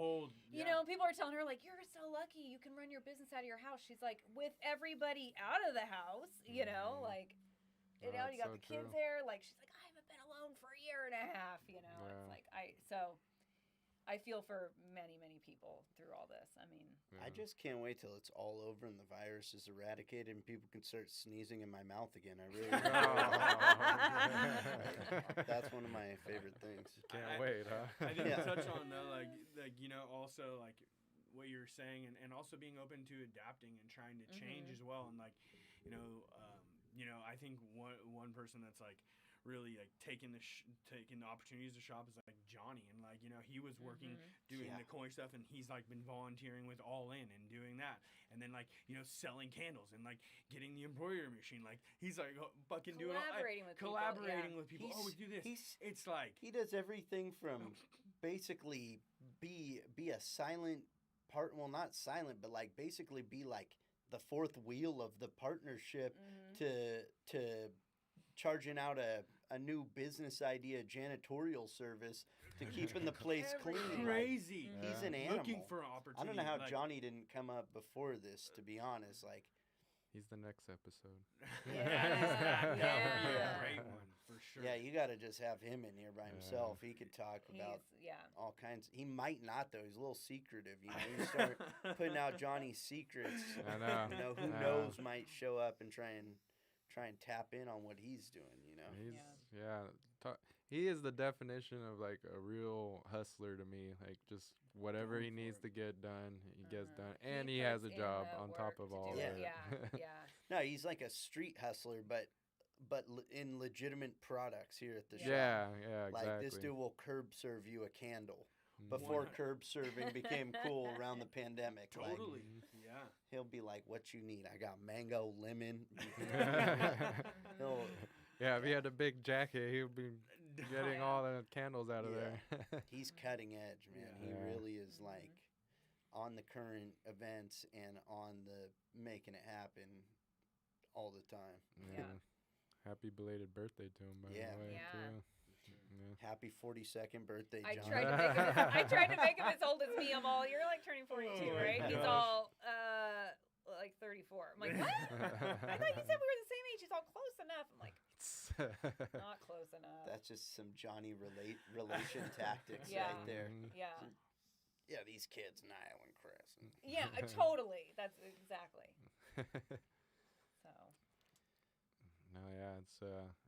you know, people are telling her like, you're so lucky, you can run your business out of your house. She's like, with everybody out of the house, you know, like, you know, you got the kids there. Like, she's like, I haven't been alone for a year and a half, you know. It's like I feel for many, many people through all this. I mean, I just can't wait till it's all over and the virus is eradicated and people can start sneezing in my mouth again. I really that's one of my favorite things. Can't wait, huh? I think you touch on though, like you know, also like what you were saying, and also being open to adapting and trying to change as well, and like you know, I think one person that's like really like taking the opportunities to shop is like Johnny, and like you know he was working doing the coin stuff, and he's like been volunteering with All In and doing that, and then like you know selling candles and like getting the embroidery machine, like he's like fucking collaborating with people. We do this. It's like he does everything from basically be a silent part, well not silent, but like basically be like the fourth wheel of the partnership to charging out a new business idea janitorial service to keeping the place clean. Crazy. Like, he's an animal. Looking for an opportunity. I don't know how Johnny didn't come up before this, to be honest. Like, he's the next episode. That would be a great one for sure. Yeah, you got to just have him in here by himself. He could talk about all kinds. He might not though. He's a little secretive. You know, you start putting out Johnny's secrets. I know. You know, who knows might show up and try and tap in on what he's doing, you know? He is the definition of, like, a real hustler to me. Like, just whatever he needs to get done, he gets done. And he has a job on top of all that. No, he's like a street hustler, but in legitimate products here at the shop. Yeah, exactly. Like, this dude will curb serve you a candle. Before curb serving became cool around the pandemic. Totally, He'll be like, what you need? I got mango, lemon. If he had a big jacket, he would be getting all the candles out of there. He's cutting edge, man. He really is like on the current events and on the making it happen all the time. Happy belated birthday to him, by the way, too. Happy 42nd birthday, I John. tried to make him as old as me. I'm all, you're like turning 42, right? He's all like 34. I'm like, what? I thought you said we were the same age. He's all close enough. I'm like, not close enough. That's just some Johnny relation tactics right there. Yeah, ththese kids, Niall and Chris. Yeah, totally. That's exactly. So. No,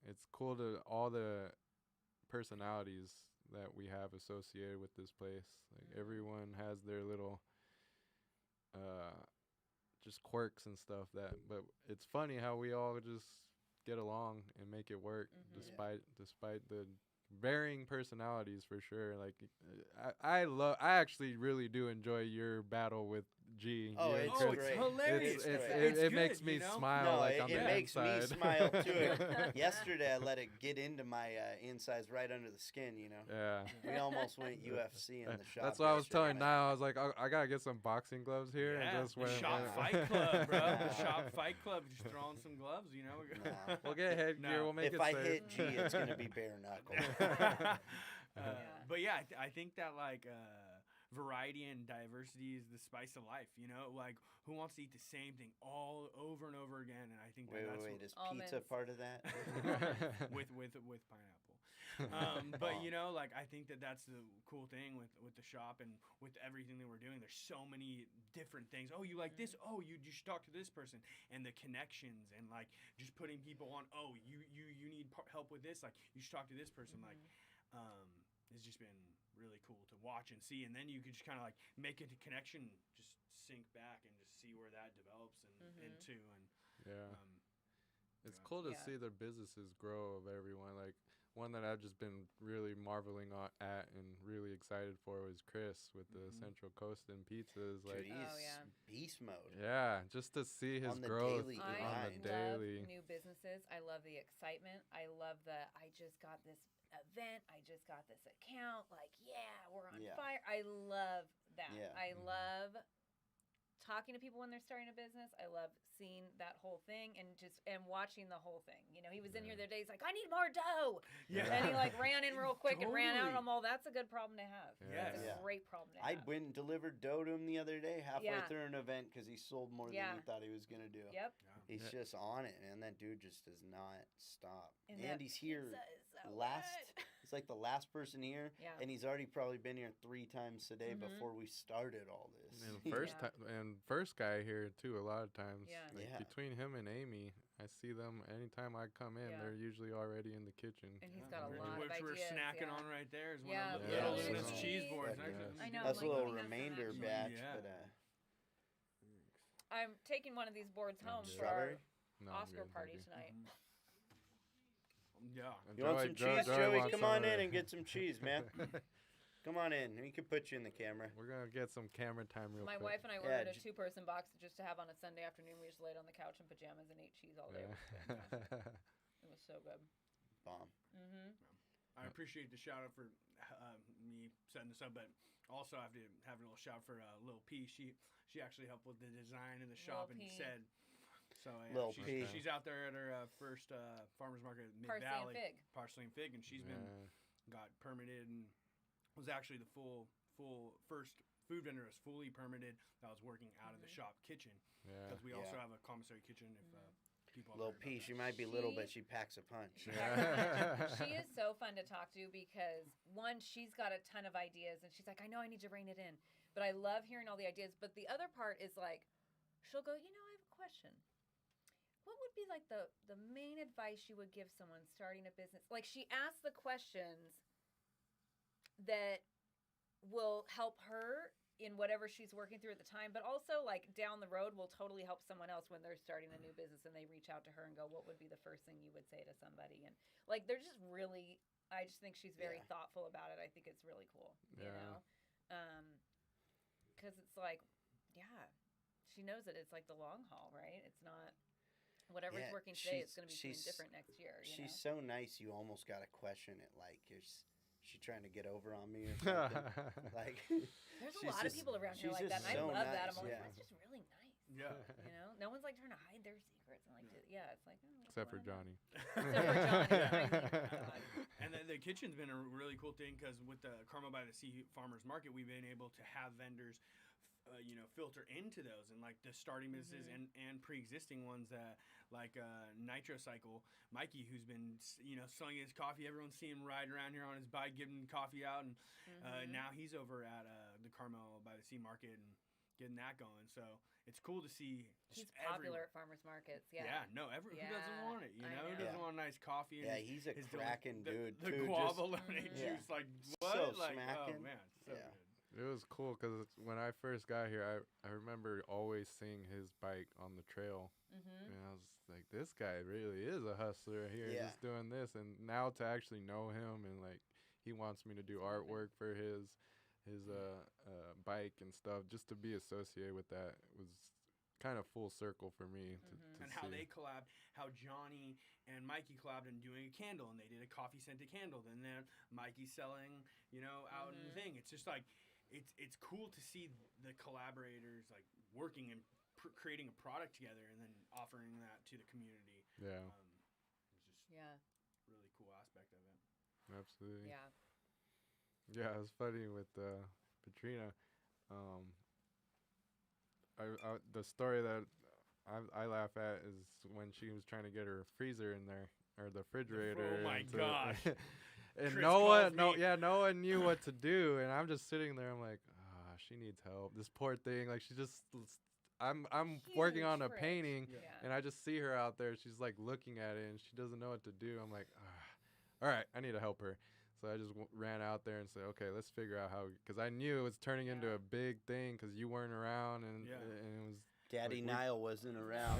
it's cool to all the personalities that we have associated with this place. Like everyone has their little just quirks and stuff but it's funny how we all just get along and make it work despite the varying personalities for sure. Like I actually really do enjoy your battle with G. Oh, it's great. Hilarious. It makes me smile. No, like on it the makes inside. me smile too. Yesterday, I let it get into my insides right under the skin. You know. Yeah. We almost went UFC in the shop. That's what I was telling Niall. I was like, I gotta get some boxing gloves here. Yeah, and just the Shop Fight Club, bro. The Shop Fight Club. Just throw on some gloves, you know. Nah. We'll get headgear. We'll make if it I safe. hit G, it's gonna be bare knuckle. But yeah, I think that like variety and diversity is the spice of life. You know, like who wants to eat the same thing all over and over again? And I think Wait, that's is Almonds. pizza part of that? with pineapple. But you know, like I think that's the cool thing with the shop and with everything that we're doing. There's so many different things. Oh, you like this? Oh, you should talk to this person, and the connections and like just putting people on. Oh, you need help with this? Like you should talk to this person. Like, it's just been really cool to watch and see, and then you could just kind of like make a connection, just sink back and just see where that develops into and It's cool to see their businesses grow of everyone. Like one that I've just been really marveling at and really excited for was Chris with the Central Coast and pizzas. Like, beast mode. Yeah, just to see his On the growth daily I on the love daily. new businesses. I love the excitement. I love I just got this event. I just got this account. Like, yeah, we're on fire. I love that. Yeah. I love talking to people when they're starting a business. I love seeing that whole thing and watching the whole thing. You know, he was in here the other day. He's like, I need more dough. Yeah. And he like ran in real quick and ran out. Totally. I'm all, that's a good problem to have. Yes. That's a great problem to I have. went and delivered dough to him the other day halfway Yeah. through an event because he sold more than he thought he was going to do. Yep. He's just on it, man. That dude just does not stop. And And that he's here pizza is so last. good. He's like the last person here, Yeah. and he's already probably been here 3 times today before we started all this. And first guy here too. A lot of times, Yeah. like Yeah. between him and Amy, I see them anytime I come in. Yeah. They're usually already in the kitchen. And he's got a Which lot of we're ideas. snacking yeah. on right there is one Yeah, of the little little Luna's cheese boards. Yes. Actually, I know, That's I'm a like, little let me have some remainder actually. batch, Yeah. but I'm taking one of these boards home for Strawberry? our No, I'm Oscar good, party thank you. tonight. Yeah. And you want some cheese, Joey Joey? wants Come some on of in it. and get some cheese, man. Come on in. We can put you in the camera. We're gonna get some camera time real My quick. wife and I Yeah, ordered a 2-person box just to have on a Sunday afternoon. We just laid on the couch in pajamas and ate cheese all day. It was so good. Bomb. I appreciate the shout out for me setting this up, but also I have to have a little shout for Lil P. She actually helped with the design of the shop Lil and P. said. So Lil P. she's out there at her first farmers market at Mid Parsley Valley, and fig. Parsley and Fig, and she's been got permitted and was actually the full first food vendor was fully permitted that was working out of the shop kitchen because we also have a commissary kitchen if people have Lil heard about P. that. She might be little, but she packs a punch. She is so fun to talk to because one, she's got a ton of ideas and she's like, I know I need to rein it in, but I love hearing all the ideas. But the other part is like, she'll go, you know, I have a question. What would be like the main advice you would give someone starting a business? Like she asks the questions that will help her in whatever she's working through at the time, but also like down the road will totally help someone else when they're starting a new business and they reach out to her and go, what would be the first thing you would say to somebody? And like, they're just really, I just think she's very thoughtful about it. I think it's really cool, you know? Cause it's like, she knows that it's like the long haul, right? It's not whatever's working today, it's going to be something different next year. She's so nice. You almost got to question it. Like, is she trying to get over on me or something? Like, there's a lot of people around here like that, and I so love that. nice, I'm like, yeah. that's just really nice. Yeah. You know, no one's like trying to hide their secrets and like, it's like, Except for whatever. Johnny. Except for Johnny. I mean, God. And then the kitchen's been a really cool thing because with the Carmel by the Sea Farmers Market, we've been able to have vendors, filter into those and like the starting businesses and pre-existing ones like Nitro Cycle, Mikey, who's been selling his coffee. Everyone's seeing him ride around here on his bike, giving coffee out, and now he's over at the Carmel by the Sea Market and getting that going. So it's cool to see. He's popular at farmers markets. Yeah. Yeah. No. Who doesn't want it? You know, who doesn't want a nice coffee? And he's a his cracking dude. The too, guava lemonade juice, like what? So like smacking. oh man, so good. It was cool because when I first got here, I remember always seeing his bike on the trail. And I was like, this guy really is a hustler here, just doing this. And now to actually know him and like he wants me to do artwork for his bike and stuff, just to be associated with that was kind of full circle for me to and see. how they collabed, how Johnny and Mikey collabed in doing a candle, and they did a coffee scented candle. Then Mikey's selling, out in the thing. It's just like it's cool to see the collaborators like working and creating a product together, and then offering that to the community. Yeah. It's just really cool aspect of it. Absolutely. Yeah. Yeah, it was funny with Patrina, the story that I laugh at is when she was trying to get her freezer in there or the refrigerator. Oh my gosh. And Chris no calls one, me. no one knew what to do, and I'm just sitting there. I'm like, she needs help. This poor thing, like she just. I'm working on a Huge fridge. painting, Yeah. and I just see her out there. She's like looking at it, and she doesn't know what to do. I'm like, all right, I need to help her. So I just ran out there and said, okay, let's figure out how, because I knew it was turning into a big thing because you weren't around, and it was. Daddy Niall wasn't around.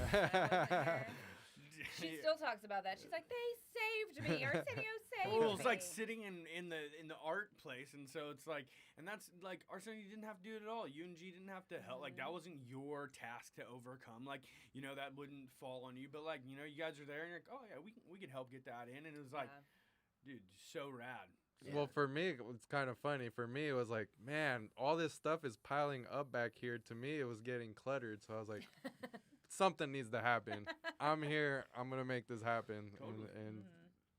She still talks about that. She's like, they saved me. Arsenio saved me. Well, it's like sitting in the art place, and so it's like, and that's like Arsenio didn't have to do it at all. You and G didn't have to help. Like that wasn't your task to overcome. Like that wouldn't fall on you. But like you guys are there, and you're like, oh yeah, we can help get that in. And it was like, dude, so rad. Yeah. Well, for me, it's kind of funny. For me, it was like, man, all this stuff is piling up back here. To me, it was getting cluttered. So I was like, something needs to happen. I'm here. I'm going to make this happen. Totally. And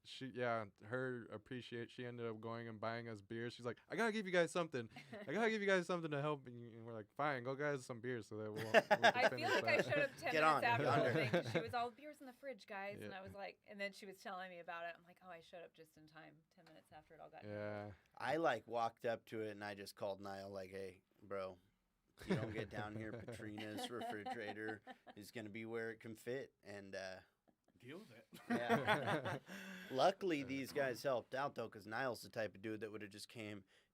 she ended up going and buying us beers. She's like, I got to give you guys something. I got to give you guys something to help. And we're like, fine, go get us some beers so that we'll I feel like I showed up 10 Get minutes on, after the whole yonder. thing 'cause she was all, beers in the fridge, guys. Yeah. And I was like, and then she was telling me about it. I'm like, oh, I showed up just in time, 10 minutes after it all got Yeah. I walked up to it and I just called Niall like, hey, bro, you don't get down here. Patrina's refrigerator is going to be where it can fit. And Deal with it. yeah. Luckily, these guys helped out, though, because Niall's the type of dude that would have just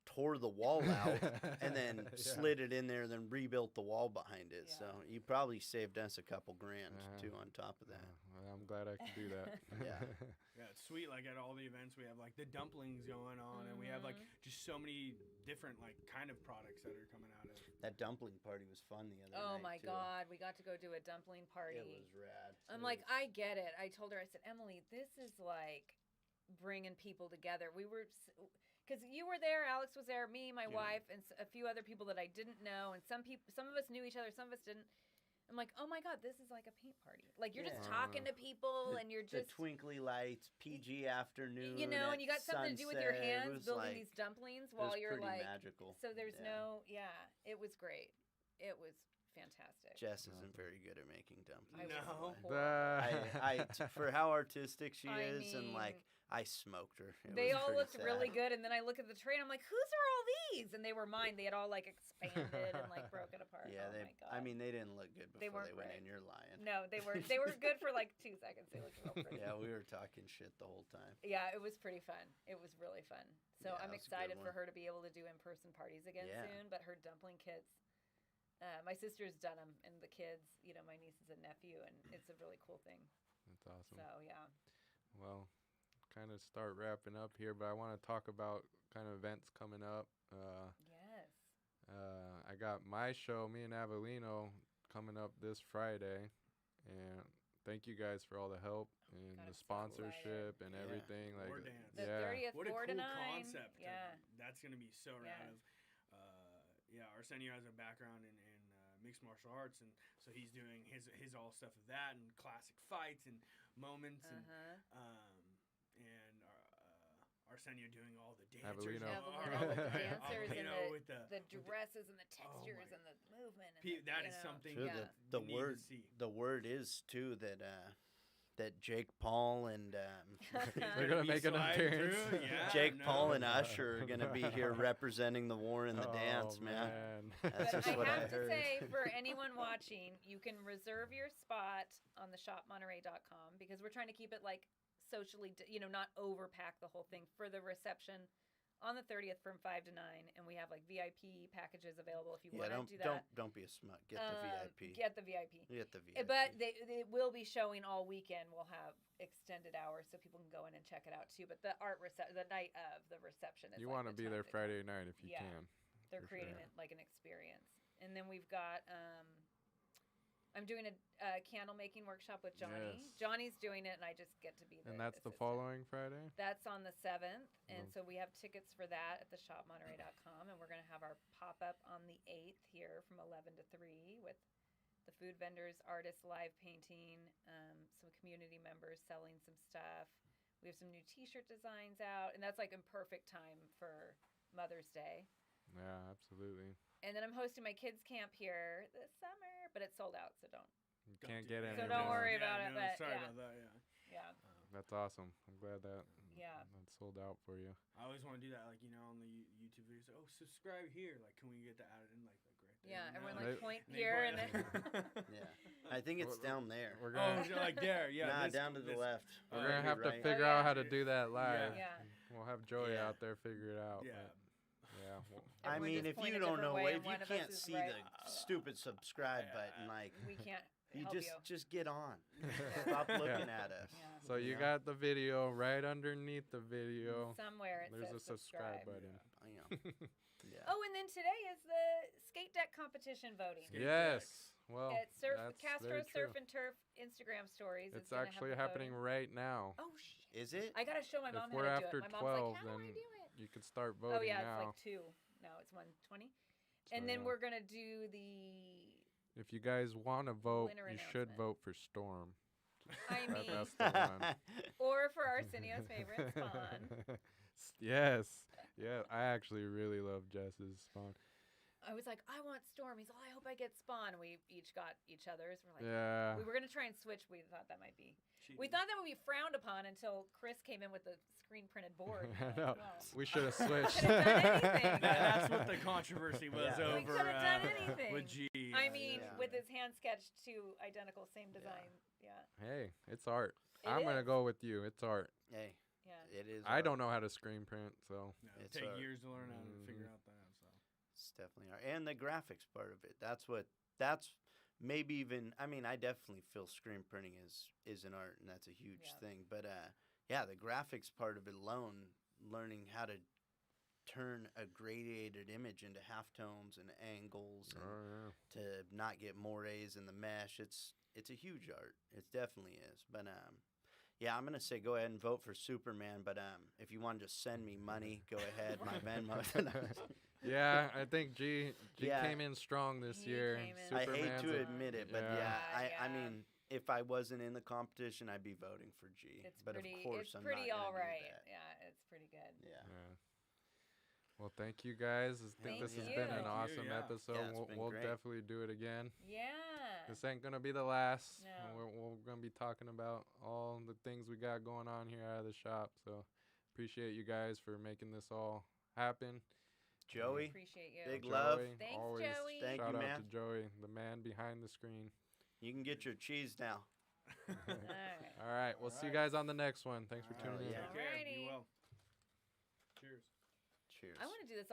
tore the wall out, and then slid it in there, and then rebuilt the wall behind it. Yeah. So you probably saved us a couple grand, too, on top of that. Well, I'm glad I could do that. Yeah. Yeah, it's sweet. Like at all the events, we have like the dumplings going on, and we have like just so many different like kind of products that are coming out of it. That dumpling party was fun the other night, Oh my too. God, we got to go do a dumpling party. It was rad. I'm like, I get it. I told her, I said, Emily, this is like bringing people together. We were, because you were there, Alex was there, me, my wife, and a few other people that I didn't know, and some of us knew each other, some of us didn't. I'm like, oh my God, this is like a paint party. Like you're just talking to people, and you're just the twinkly lights, PG afternoon, and you got something to do with your sunset. hands, building these dumplings while you're pretty like magical. So there's it was great. It was fantastic. Jess isn't very good at making dumplings. No. For how artistic she I is, and mean, I smoked her. They was all pretty looked really sad. good, and then I look at the tray, and I'm like, whose are all these? And they were mine. They had all like expanded and like broken apart. Yeah, oh my God. I mean, they didn't look good They before weren't they went right. in. You're lying. No, they were good for like 2 seconds. They looked real pretty. Yeah, we were talking shit the whole time. Yeah, it was pretty fun. It was really fun. So Yeah, I'm it was a good excited for one. her to be able to do in-person parties again soon. But her dumpling kits, my sister's done them, and the kids, my nieces and nephew, and it's a really cool thing. That's awesome. So yeah. Well, kind of start wrapping up here, but I want to talk about kind of events coming up. Yes. I got my show, me and Avellino, coming up this Friday, and thank you guys for all the help and God, the I'm so sponsorship and Yeah. everything. Like, More dance. The yeah, 30th, What a 4 cool to 9. concept. Yeah. That's going to be so rad. Arsenio has a background in mixed martial arts, and so he's doing his all stuff of that and classic fights and moments, and Arsenio doing all the dancers. Avellino. All the dancers and with the dresses and the textures and the movement. And that is something Sure, that the we need word to see. the word is too that Jake Paul and They're gonna make an sliding appearance. through, yeah, Jake no. Paul and Usher are gonna be here representing the war in the dance, man. That's But just I what I have to heard. say, for anyone watching, you can reserve your spot on the shopmonterey.com because we're trying to keep it like socially, not overpack the whole thing for the reception on the 30th from 5 to 9, and we have like VIP packages available if you want to do that. Don't be a smut. Get the VIP. Get the VIP. Get the VIP. But they will be showing all weekend. We'll have extended hours so people can go in and check it out too. But the the night of the reception is You like want to the be time there to Friday come. night if you Yeah. can. They're for creating sure. it like an experience. And then we've got I'm doing a candle making workshop with Johnny. Yes. Johnny's doing it, and I just get to be the And that's the assistant. following Friday? That's on the 7th, and Mm. so we have tickets for that at the shopmonterey.com, and we're going to have our pop-up on the 8th here from 11 to 3 with the food vendors, artists, live painting, some community members selling some stuff. We have some new T-shirt designs out, and that's like in perfect time for Mother's Day. Yeah, absolutely. And then I'm hosting my kids' camp here this summer, but it's sold out, so don't. You can't get any So more. don't worry about it. No, But sorry yeah. about that. Yeah. Yeah. That's awesome. I'm glad that Yeah. that sold out for you. I always want to do that, like on the YouTube videos. Oh, subscribe here. Like, can we get that added in, like right there? Yeah. No. Everyone They- like point They here and point- then. Yeah. I think it's down there. We're Oh, gonna so like there, yeah. nah, this- down to the this- left. we're Oh, gonna have to right. figure Oh, yeah. out how to do that live. Yeah. We'll have Joey Yeah. out there figure it out. Yeah. but yeah. Well, I Everyone mean, just if point you a don't different know, way if and you one of can't us is see right. the stupid subscribe button, like We can't you help just get on. Stop looking at us. Yeah. so you Yeah. got the video right underneath the video. Somewhere it There's says a subscribe button. Yeah. Yeah. Oh, and then today is the skate deck competition voting. Skate Yes. decks. Well, At Surf that's Castro very Surf true. and Turf Instagram stories. is It's gonna have actually the happening voting. right now. Oh shit! Is it? I gotta show my If mom we're how to after do it. My mom's 12, like, "How do I then do it?" You can start voting Oh yeah, now. it's like 2. No, it's 1:20. So, And then yeah. we're gonna do the. If you guys want to vote, Winner you should announcement. vote for Storm. I mean, That's the one. or for Arsenio's favorite Spawn. Yes. Yeah, I actually really love Jess's Spawn. I was like, I want Storm. He's like, I hope I get Spawn. We each got each other's. We're like, Yeah. we were gonna try and switch. We thought that might be. Cheating. We thought that would be frowned upon until Chris came in with the screen printed board. I Like, know. well, We should have switched. Could've done anything. That's what the controversy was Yeah. We over. could've done anything. With G. I mean, Yeah. with his hand sketched 2 identical, same design. Yeah. Hey, it's art. It I'm going to is. go with you. It's art. Hey, Yeah. it is. I art. don't know how to screen print, so. No, It's take art. years to learn how to figure Mhm. out that. So. It's definitely art. And the graphics part of it. That's maybe even, I mean, I definitely feel screen printing is an art, and that's a huge Yeah. thing. But yeah, the graphics part of it alone, learning how to turn a gradiated image into halftones and angles and Oh, to not get mores in the mesh, it's a huge art. It definitely is. But yeah, I'm gonna say go ahead and vote for Superman. But if you want to just send me money, go ahead. My Venmo. yeah, I think G Yeah. came in strong this He year. came in I hate Superman's to a- admit it, but Yeah. yeah, I Yeah. mean, if I wasn't in the competition, I'd be voting for G. It's but pretty. of course, It's I'm pretty not all gonna do right. that. Yeah, it's pretty good. Yeah. Yeah. Well, thank you guys. I think Thank this has you. been Thank an you, awesome yeah. episode. Yeah, it's we'll been we'll great. definitely do it again. Yeah. This ain't gonna be the last. No. We're gonna be talking about all the things we got going on here out of the shop. So appreciate you guys for making this all happen. Joey, Appreciate you. big love. Joey, Thanks, always Joey. Thank shout you, out man. to Joey, the man behind the screen. You can get your cheese now. All right. All right, we'll see you Alright. guys on the next one. Thanks for All right. tuning in. yeah. Take care. Be Alrighty. well. Cheers. Cheers. I want to do this